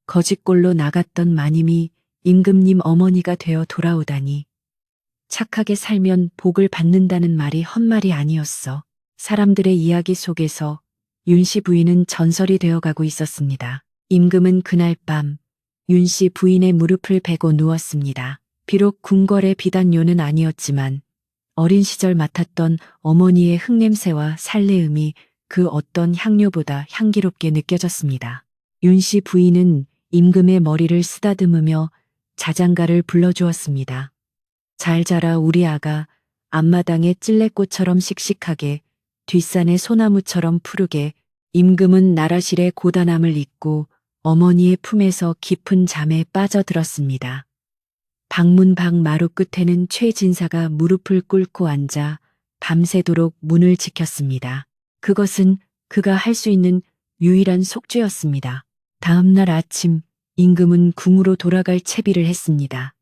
거짓골로 나갔던 마님이 임금님 어머니가 되어 돌아오다니. 착하게 살면 복을 받는다는 말이 헛말이 아니었어. 사람들의 이야기 속에서 윤씨 부인은 전설이 되어가고 있었습니다. 임금은 그날 밤 윤씨 부인의 무릎을 베고 누웠습니다. 비록 궁궐의 비단요는 아니었지만 어린 시절 맡았던 어머니의 흙냄새와 살레음이 그 어떤 향료보다 향기롭게 느껴졌습니다. 윤씨 부인은 임금의 머리를 쓰다듬으며 자장가를 불러주었습니다. 잘 자라 우리 아가, 앞마당의 찔레꽃처럼 씩씩하게, 뒷산의 소나무처럼 푸르게. 임금은 나라실의 고단함을 잊고 어머니의 품에서 깊은 잠에 빠져들었습니다. 방문 밖 마루 끝에는 최진사가 무릎을 꿇고 앉아 밤새도록 문을 지켰습니다. 그것은 그가 할 수 있는 유일한 속죄였습니다. 다음 날 아침 임금은 궁으로 돌아갈 채비를 했습니다.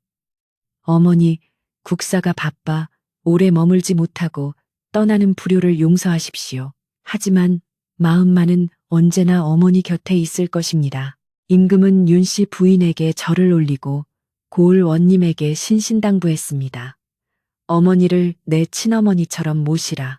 어머니, 국사가 바빠 오래 머물지 못하고 떠나는 불효를 용서하십시오. 하지만 마음만은 언제나 어머니 곁에 있을 것입니다. 임금은 윤씨 부인에게 절을 올리고 고을 원님에게 신신당부했습니다. 어머니를 내 친어머니처럼 모시라.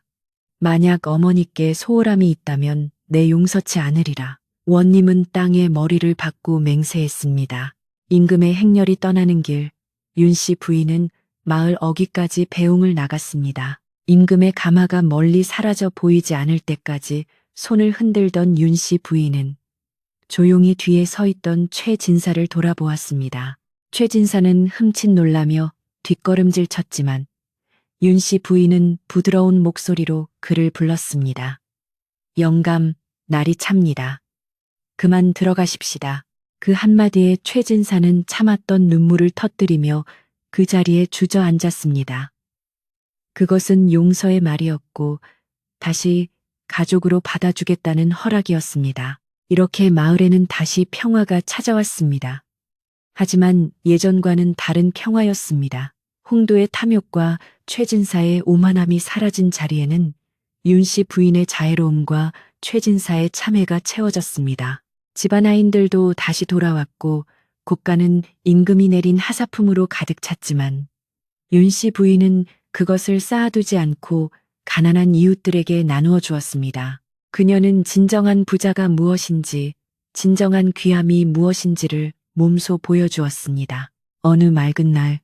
만약 어머니께 소홀함이 있다면 내 용서치 않으리라. 원님은 땅에 머리를 박고 맹세했습니다. 임금의 행렬이 떠나는 길, 윤씨 부인은 마을 어귀까지 배웅을 나갔습니다. 임금의 가마가 멀리 사라져 보이지 않을 때까지 손을 흔들던 윤씨 부인은 조용히 뒤에 서 있던 최진사를 돌아보았습니다. 최진사는 흠칫 놀라며 뒷걸음질 쳤지만 윤씨 부인은 부드러운 목소리로 그를 불렀습니다. 영감, 날이 찹니다. 그만 들어가십시다. 그 한마디에 최진사는 참았던 눈물을 터뜨리며 그 자리에 주저앉았습니다. 그것은 용서의 말이었고 다시 가족으로 받아주겠다는 허락이었습니다. 이렇게 마을에는 다시 평화가 찾아왔습니다. 하지만 예전과는 다른 평화였습니다. 홍도의 탐욕과 최진사의 오만함이 사라진 자리에는 윤씨 부인의 자애로움과 최진사의 참회가 채워졌습니다. 집안아인들도 다시 돌아왔고 국가는 임금이 내린 하사품으로 가득 찼지만 윤씨 부인은 그것을 쌓아두지 않고 가난한 이웃들에게 나누어 주었습니다. 그녀는 진정한 부자가 무엇인지, 진정한 귀함이 무엇인지를 몸소 보여주었습니다. 어느 맑은 날,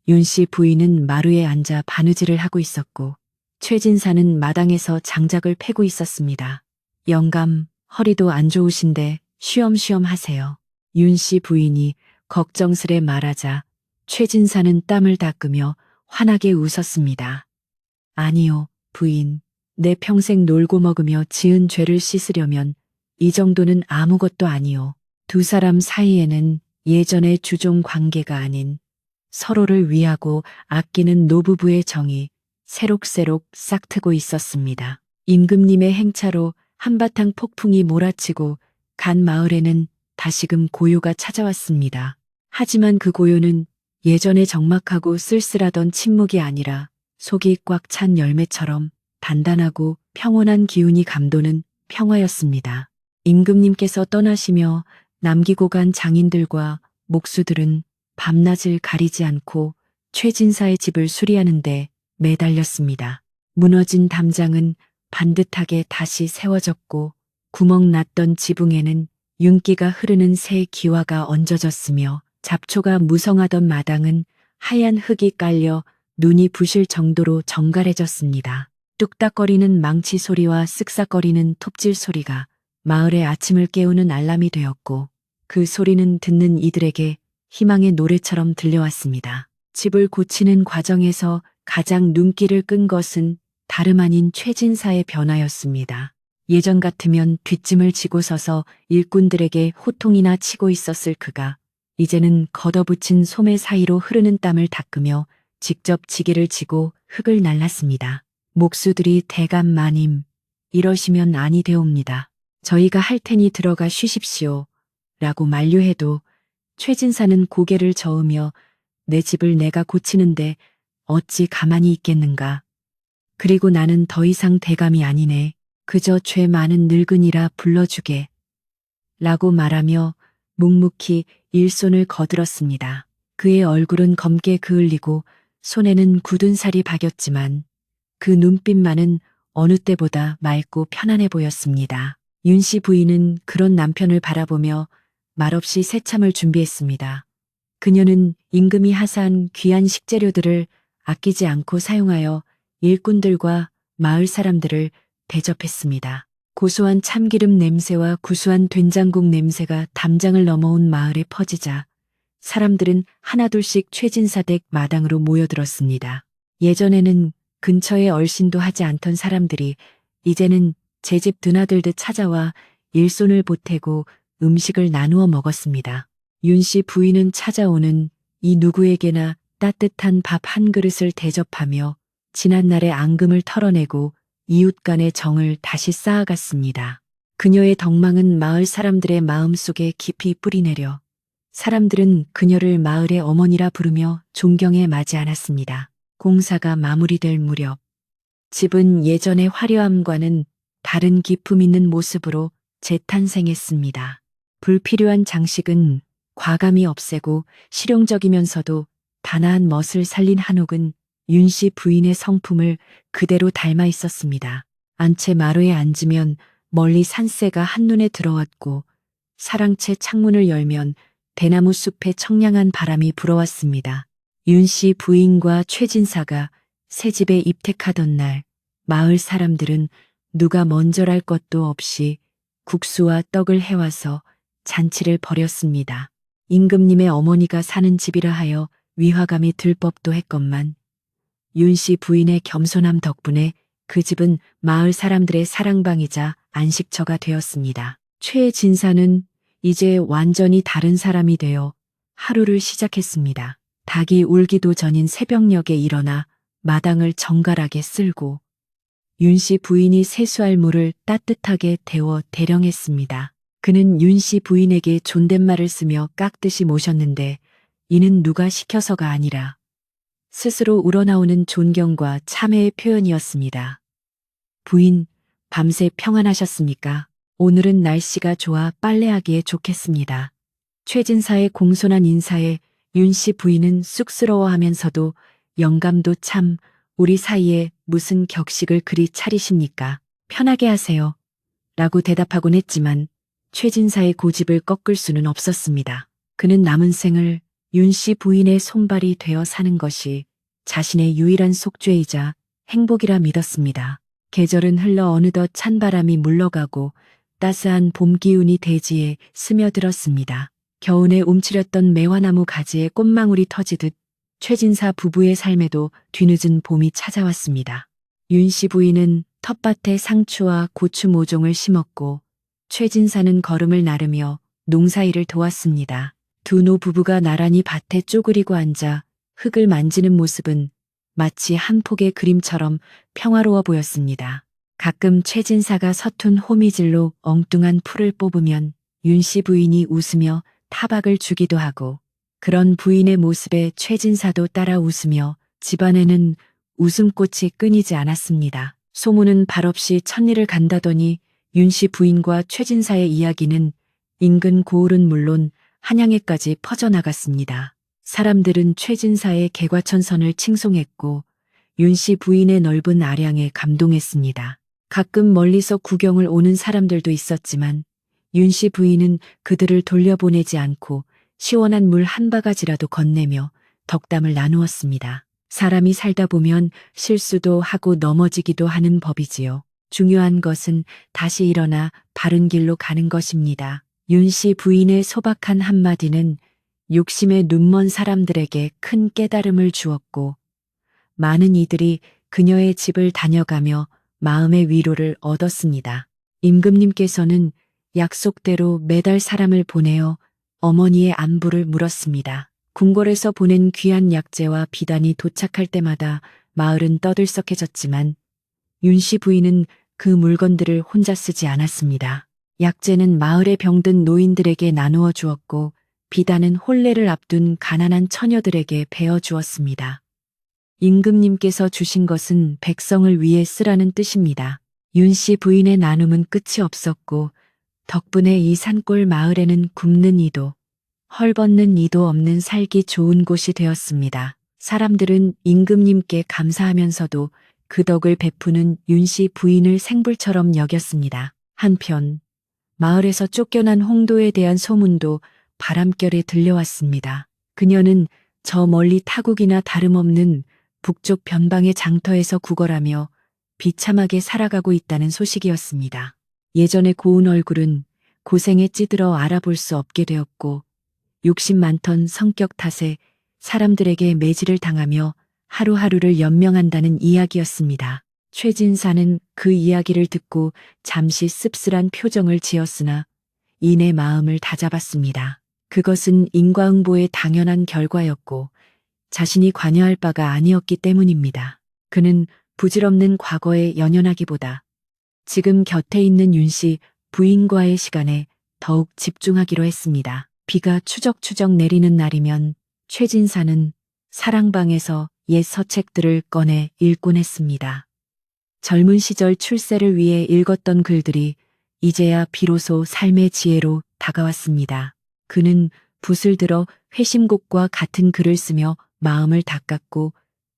윤 씨 부인은 마루에 앉아 바느질을 하고 있었고, 최진사는 마당에서 장작을 패고 있었습니다. 영감, 허리도 안 좋으신데 쉬엄쉬엄 하세요. 윤 씨 부인이 걱정스레 말하자 최진사는 땀을 닦으며 환하게 웃었습니다. 아니요, 부인. 내 평생 놀고 먹으며 지은 죄를 씻으려면 이 정도는 아무것도 아니요. 두 사람 사이에는 예전의 주종 관계가 아닌 서로를 위하고 아끼는 노부부의 정이 새록새록 싹트고 있었습니다. 임금님의 행차로 한바탕 폭풍이 몰아치고 간 마을에는 다시금 고요가 찾아왔습니다. 하지만 그 고요는 예전에 적막하고 쓸쓸하던 침묵이 아니라 속이 꽉 찬 열매처럼 단단하고 평온한 기운이 감도는 평화였습니다. 임금님께서 떠나시며 남기고 간 장인들과 목수들은 밤낮을 가리지 않고 최진사의 집을 수리하는데 매달렸습니다. 무너진 담장은 반듯하게 다시 세워졌고 구멍 났던 지붕에는 윤기가 흐르는 새 기와가 얹어졌으며 잡초가 무성하던 마당은 하얀 흙이 깔려 눈이 부실 정도로 정갈해졌습니다. 뚝딱거리는 망치 소리와 쓱싹거리는 톱질 소리가 마을의 아침을 깨우는 알람이 되었고 그 소리는 듣는 이들에게 희망의 노래처럼 들려왔습니다. 집을 고치는 과정에서 가장 눈길을 끈 것은 다름 아닌 최진사의 변화였습니다. 예전 같으면 뒷짐을 지고 서서 일꾼들에게 호통이나 치고 있었을 그가 이제는 걷어붙인 소매 사이로 흐르는 땀을 닦으며 직접 지게를 지고 흙을 날랐습니다. 목수들이 대감 마님, 이러시면 아니 되옵니다. 저희가 할 테니 들어가 쉬십시오. 라고 만류해도 최진사는 고개를 저으며 내 집을 내가 고치는데 어찌 가만히 있겠는가. 그리고 나는 더 이상 대감이 아니네. 그저 죄 많은 늙은이라 불러주게. 라고 말하며 묵묵히 일손을 거들었습니다. 그의 얼굴은 검게 그을리고 손에는 굳은 살이 박였지만 그 눈빛만은 어느 때보다 맑고 편안해 보였습니다. 윤 씨 부인은 그런 남편을 바라보며 말없이 새참을 준비했습니다. 그녀는 임금이 하사한 귀한 식재료들을 아끼지 않고 사용하여 일꾼들과 마을 사람들을 대접했습니다. 고소한 참기름 냄새와 구수한 된장국 냄새가 담장을 넘어온 마을에 퍼지자 사람들은 하나둘씩 최진사 댁 마당으로 모여들었습니다. 예전에는 근처에 얼씬도 하지 않던 사람들이 이제는 제 집 드나들듯 찾아와 일손을 보태고 음식을 나누어 먹었습니다. 윤 씨 부인은 찾아오는 이 누구에게나 따뜻한 밥 한 그릇을 대접하며 지난날의 앙금을 털어내고 이웃 간의 정을 다시 쌓아갔습니다. 그녀의 덕망은 마을 사람들의 마음속에 깊이 뿌리내려 사람들은 그녀를 마을의 어머니라 부르며 존경에 마지 않았습니다. 공사가 마무리될 무렵 집은 예전의 화려함과는 다른 기품 있는 모습으로 재탄생했습니다. 불필요한 장식은 과감히 없애고 실용적이면서도 단아한 멋을 살린 한옥은 윤 씨 부인의 성품을 그대로 닮아 있었습니다. 안채 마루에 앉으면 멀리 산새가 한눈에 들어왔고 사랑채 창문을 열면 대나무 숲에 청량한 바람이 불어왔습니다. 윤 씨 부인과 최진사가 새 집에 입택하던 날 마을 사람들은 누가 먼저랄 것도 없이 국수와 떡을 해와서 잔치를 벌였습니다. 임금님의 어머니가 사는 집이라 하여 위화감이 들 법도 했건만 윤 씨 부인의 겸손함 덕분에 그 집은 마을 사람들의 사랑방이자 안식처가 되었습니다. 최진사는 이제 완전히 다른 사람이 되어 하루를 시작했습니다. 닭이 울기도 전인 새벽녘에 일어나 마당을 정갈하게 쓸고 윤 씨 부인이 세수할 물을 따뜻하게 데워 대령했습니다. 그는 윤 씨 부인에게 존댓말을 쓰며 깍듯이 모셨는데 이는 누가 시켜서가 아니라 스스로 우러나오는 존경과 참회의 표현이었습니다. 부인, 밤새 평안하셨습니까? 오늘은 날씨가 좋아 빨래하기에 좋겠습니다. 최진사의 공손한 인사에 윤 씨 부인은 쑥스러워하면서도 영감도 참 우리 사이에 무슨 격식을 그리 차리십니까? 편하게 하세요. 라고 대답하곤 했지만 최진사의 고집을 꺾을 수는 없었습니다. 그는 남은 생을 윤 씨 부인의 손발이 되어 사는 것이 자신의 유일한 속죄이자 행복이라 믿었습니다. 계절은 흘러 어느덧 찬바람이 물러가고 따스한 봄 기운이 대지에 스며들었습니다. 겨우내 움츠렸던 매화나무 가지에 꽃망울이 터지듯 최진사 부부의 삶에도 뒤늦은 봄이 찾아왔습니다. 윤 씨 부인은 텃밭에 상추와 고추 모종을 심었고 최진사는 걸음을 나르며 농사일을 도왔습니다. 두 노부부가 나란히 밭에 쪼그리고 앉아 흙을 만지는 모습은 마치 한 폭의 그림처럼 평화로워 보였습니다. 가끔 최진사가 서툰 호미질로 엉뚱한 풀을 뽑으면 윤 씨 부인이 웃으며 타박을 주기도 하고 그런 부인의 모습에 최진사도 따라 웃으며 집안에는 웃음꽃이 끊이지 않았습니다. 소문은 발없이 천리를 간다더니 윤 씨 부인과 최진사의 이야기는 인근 고을은 물론 한양에까지 퍼져나갔습니다. 사람들은 최진사의 개과천선을 칭송했고 윤 씨 부인의 넓은 아량에 감동했습니다. 가끔 멀리서 구경을 오는 사람들도 있었지만 윤 씨 부인은 그들을 돌려보내지 않고 시원한 물 한 바가지라도 건네며 덕담을 나누었습니다. 사람이 살다 보면 실수도 하고 넘어지기도 하는 법이지요. 중요한 것은 다시 일어나 바른 길로 가는 것입니다. 윤 씨 부인의 소박한 한마디는 욕심에 눈먼 사람들에게 큰 깨달음을 주었고 많은 이들이 그녀의 집을 다녀가며 마음의 위로를 얻었습니다. 임금님께서는 약속대로 매달 사람을 보내어 어머니의 안부를 물었습니다. 궁궐에서 보낸 귀한 약재와 비단이 도착할 때마다 마을은 떠들썩해졌지만 윤 씨 부인은 그 물건들을 혼자 쓰지 않았습니다. 약재는 마을에 병든 노인들에게 나누어 주었고 비단은 혼례를 앞둔 가난한 처녀들에게 베어 주었습니다. 임금님께서 주신 것은 백성을 위해 쓰라는 뜻입니다. 윤 씨 부인의 나눔은 끝이 없었고 덕분에 이 산골 마을에는 굶는 이도 헐벗는 이도 없는 살기 좋은 곳이 되었습니다. 사람들은 임금님께 감사하면서도 그 덕을 베푸는 윤 씨 부인을 생불처럼 여겼습니다. 한편 마을에서 쫓겨난 홍도에 대한 소문도 바람결에 들려왔습니다. 그녀는 저 멀리 타국이나 다름없는 북쪽 변방의 장터에서 구걸하며 비참하게 살아가고 있다는 소식이었습니다. 예전의 고운 얼굴은 고생에 찌들어 알아볼 수 없게 되었고 욕심 많던 성격 탓에 사람들에게 매질을 당하며 하루하루를 연명한다는 이야기였습니다. 최진사는 그 이야기를 듣고 잠시 씁쓸한 표정을 지었으나 이내 마음을 다잡았습니다. 그것은 인과응보의 당연한 결과였고 자신이 관여할 바가 아니었기 때문입니다. 그는 부질없는 과거에 연연하기보다 지금 곁에 있는 윤 씨 부인과의 시간에 더욱 집중하기로 했습니다. 비가 추적추적 내리는 날이면 최진사는 사랑방에서 옛 서책들을 꺼내 읽곤 했습니다. 젊은 시절 출세를 위해 읽었던 글들이 이제야 비로소 삶의 지혜로 다가왔습니다. 그는 붓을 들어 회심곡과 같은 글을 쓰며 마음을 닦았고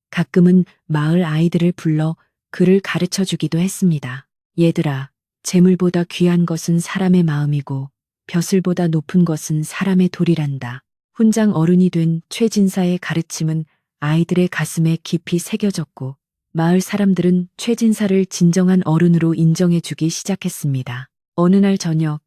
가끔은 마을 아이들을 불러 글을 가르쳐 주기도 했습니다. 얘들아, 재물보다 귀한 것은 사람의 마음이고 벼슬보다 높은 것은 사람의 도리란다. 훈장 어른이 된 최진사의 가르침은 아이들의 가슴에 깊이 새겨졌고 마을 사람들은 최진사를 진정한 어른으로 인정해 주기 시작했습니다. 어느 날 저녁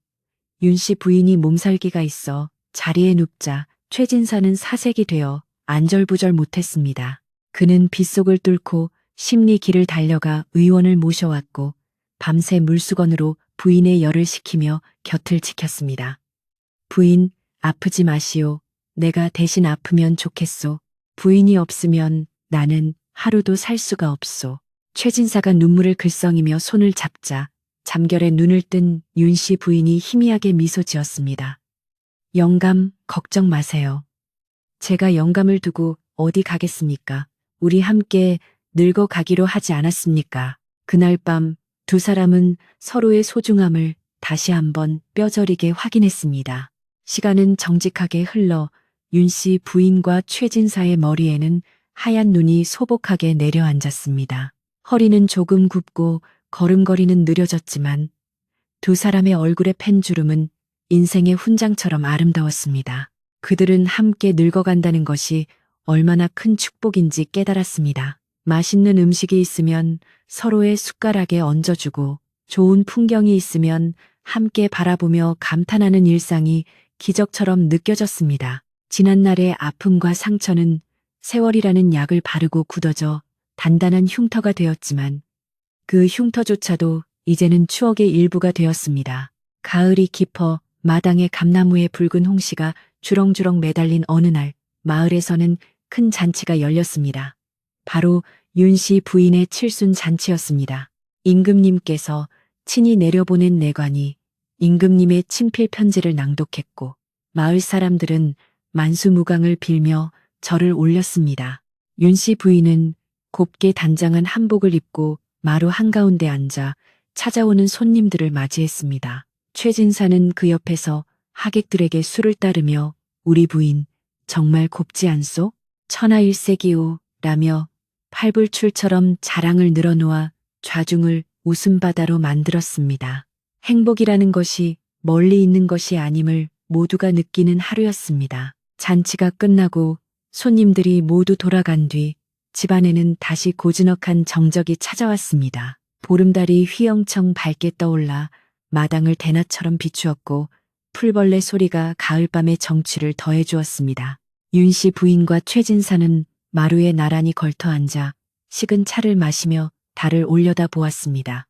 윤 씨 부인이 몸살기가 있어 자리에 눕자 최진사는 사색이 되어 안절부절 못했습니다. 그는 빗속을 뚫고 심리 길을 달려가 의원을 모셔왔고 밤새 물수건으로 부인의 열을 식히며 곁을 지켰습니다. 부인, 아프지 마시오. 내가 대신 아프면 좋겠소. 부인이 없으면 나는 하루도 살 수가 없소. 최진사가 눈물을 글썽이며 손을 잡자 잠결에 눈을 뜬 윤 씨 부인이 희미하게 미소 지었습니다. 영감, 걱정 마세요. 제가 영감을 두고 어디 가겠습니까? 우리 함께 늙어가기로 하지 않았습니까? 그날 밤 두 사람은 서로의 소중함을 다시 한번 뼈저리게 확인했습니다. 시간은 정직하게 흘러 윤 씨 부인과 최진사의 머리에는 하얀 눈이 소복하게 내려앉았습니다. 허리는 조금 굽고 걸음걸이는 느려졌지만 두 사람의 얼굴의 펜주름은 인생의 훈장처럼 아름다웠습니다. 그들은 함께 늙어간다는 것이 얼마나 큰 축복인지 깨달았습니다. 맛있는 음식이 있으면 서로의 숟가락에 얹어주고 좋은 풍경이 있으면 함께 바라보며 감탄하는 일상이 기적처럼 느껴졌습니다. 지난날의 아픔과 상처는 세월이라는 약을 바르고 굳어져 단단한 흉터가 되었지만 그 흉터조차도 이제는 추억의 일부가 되었습니다. 가을이 깊어 마당의 감나무에 붉은 홍시가 주렁주렁 매달린 어느 날 마을에서는 큰 잔치가 열렸습니다. 바로 윤씨 부인의 칠순 잔치였습니다. 임금님께서 친히 내려보낸 내관이 임금님의 친필 편지를 낭독했고 마을 사람들은 만수무강을 빌며 절을 올렸습니다. 윤씨 부인은 곱게 단장한 한복을 입고 마루 한가운데 앉아 찾아오는 손님들을 맞이했습니다. 최진사는 그 옆에서 하객들에게 술을 따르며 우리 부인 정말 곱지 않소? 천하일색이오 라며 팔불출처럼 자랑을 늘어놓아 좌중을 웃음바다로 만들었습니다. 행복이라는 것이 멀리 있는 것이 아님을 모두가 느끼는 하루였습니다. 잔치가 끝나고 손님들이 모두 돌아간 뒤 집안에는 다시 고즈넉한 정적이 찾아왔습니다. 보름달이 휘영청 밝게 떠올라 마당을 대낮처럼 비추었고 풀벌레 소리가 가을밤의 정취를 더해주었습니다. 윤씨 부인과 최진사는 마루에 나란히 걸터앉아 식은 차를 마시며 달을 올려다 보았습니다.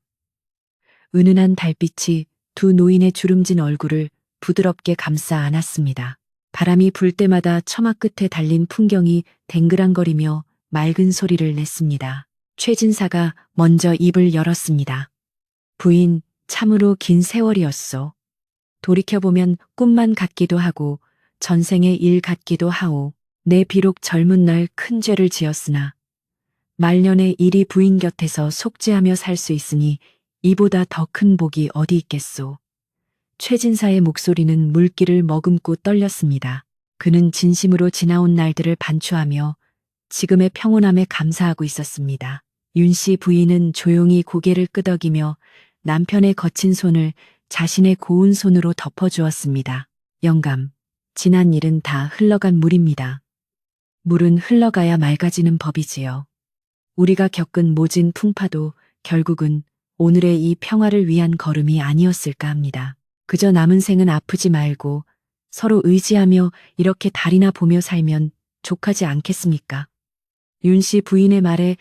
은은한 달빛이 두 노인의 주름진 얼굴을 부드럽게 감싸 안았습니다. 바람이 불 때마다 처마 끝에 달린 풍경이 댕그랑거리며 맑은 소리를 냈습니다. 최진사가 먼저 입을 열었습니다. 부인, 참으로 긴 세월이었소. 돌이켜보면 꿈만 같기도 하고 전생의 일 같기도 하오. 내 비록 젊은 날 큰 죄를 지었으나 말년에 이리 부인 곁에서 속죄하며 살 수 있으니 이보다 더 큰 복이 어디 있겠소. 최진사의 목소리는 물기를 머금고 떨렸습니다. 그는 진심으로 지나온 날들을 반추하며 지금의 평온함에 감사하고 있었습니다. 윤씨 부인은 조용히 고개를 끄덕이며 남편의 거친 손을 자신의 고운 손으로 덮어주었습니다. 영감, 지난 일은 다 흘러간 물입니다. 물은 흘러가야 맑아지는 법이지요. 우리가 겪은 모진 풍파도 결국은 오늘의 이 평화를 위한 걸음이 아니었을까 합니다. 그저 남은 생은 아프지 말고 서로 의지하며 이렇게 달이나 보며 살면 족하지 않겠습니까? 윤씨 부인의 말에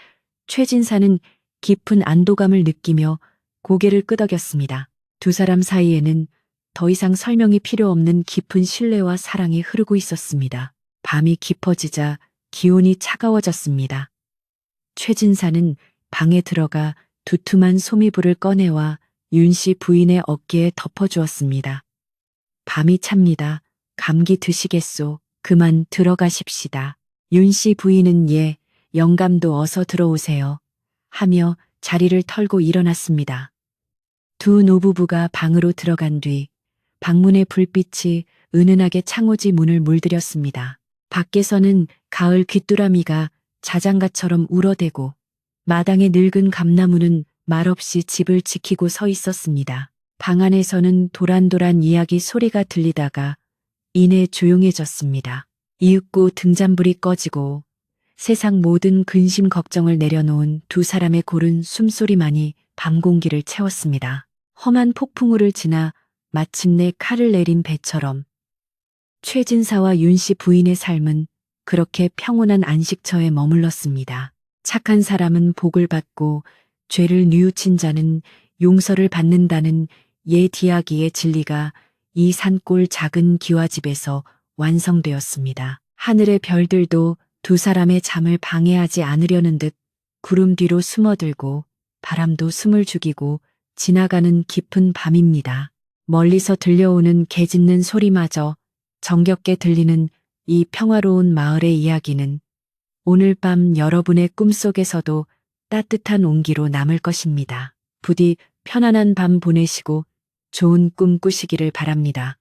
최진사는 깊은 안도감을 느끼며 고개를 끄덕였습니다. 두 사람 사이에는 더 이상 설명이 필요 없는 깊은 신뢰와 사랑이 흐르고 있었습니다. 밤이 깊어지자 기온이 차가워졌습니다. 최진사는 방에 들어가 두툼한 소미불을 꺼내와 윤씨 부인의 어깨에 덮어주었습니다. 밤이 찹니다. 감기 드시겠소. 그만 들어가십시다. 윤씨 부인은 예, 영감도 어서 들어오세요. 하며 자리를 털고 일어났습니다. 두 노부부가 방으로 들어간 뒤 방문의 불빛이 은은하게 창호지 문을 물들였습니다. 밖에서는 가을 귀뚜라미가 자장가처럼 울어대고 마당의 늙은 감나무는 말없이 집을 지키고 서 있었습니다. 방 안에서는 도란도란 이야기 소리가 들리다가 이내 조용해졌습니다. 이윽고 등잔불이 꺼지고 세상 모든 근심 걱정을 내려놓은 두 사람의 고른 숨소리만이 밤 공기를 채웠습니다. 험한 폭풍우를 지나 마침내 칼을 내린 배처럼 최진사와 윤씨 부인의 삶은 그렇게 평온한 안식처에 머물렀습니다. 착한 사람은 복을 받고 죄를 뉘우친 자는 용서를 받는다는 옛 이야기의 진리가 이 산골 작은 기와집에서 완성되었습니다. 하늘의 별들도 두 사람의 잠을 방해하지 않으려는 듯 구름 뒤로 숨어들고 바람도 숨을 죽이고 지나가는 깊은 밤입니다. 멀리서 들려오는 개 짖는 소리마저 정겹게 들리는 이 평화로운 마을의 이야기는 오늘 밤 여러분의 꿈속에서도 따뜻한 온기로 남을 것입니다. 부디 편안한 밤 보내시고 좋은 꿈 꾸시기를 바랍니다.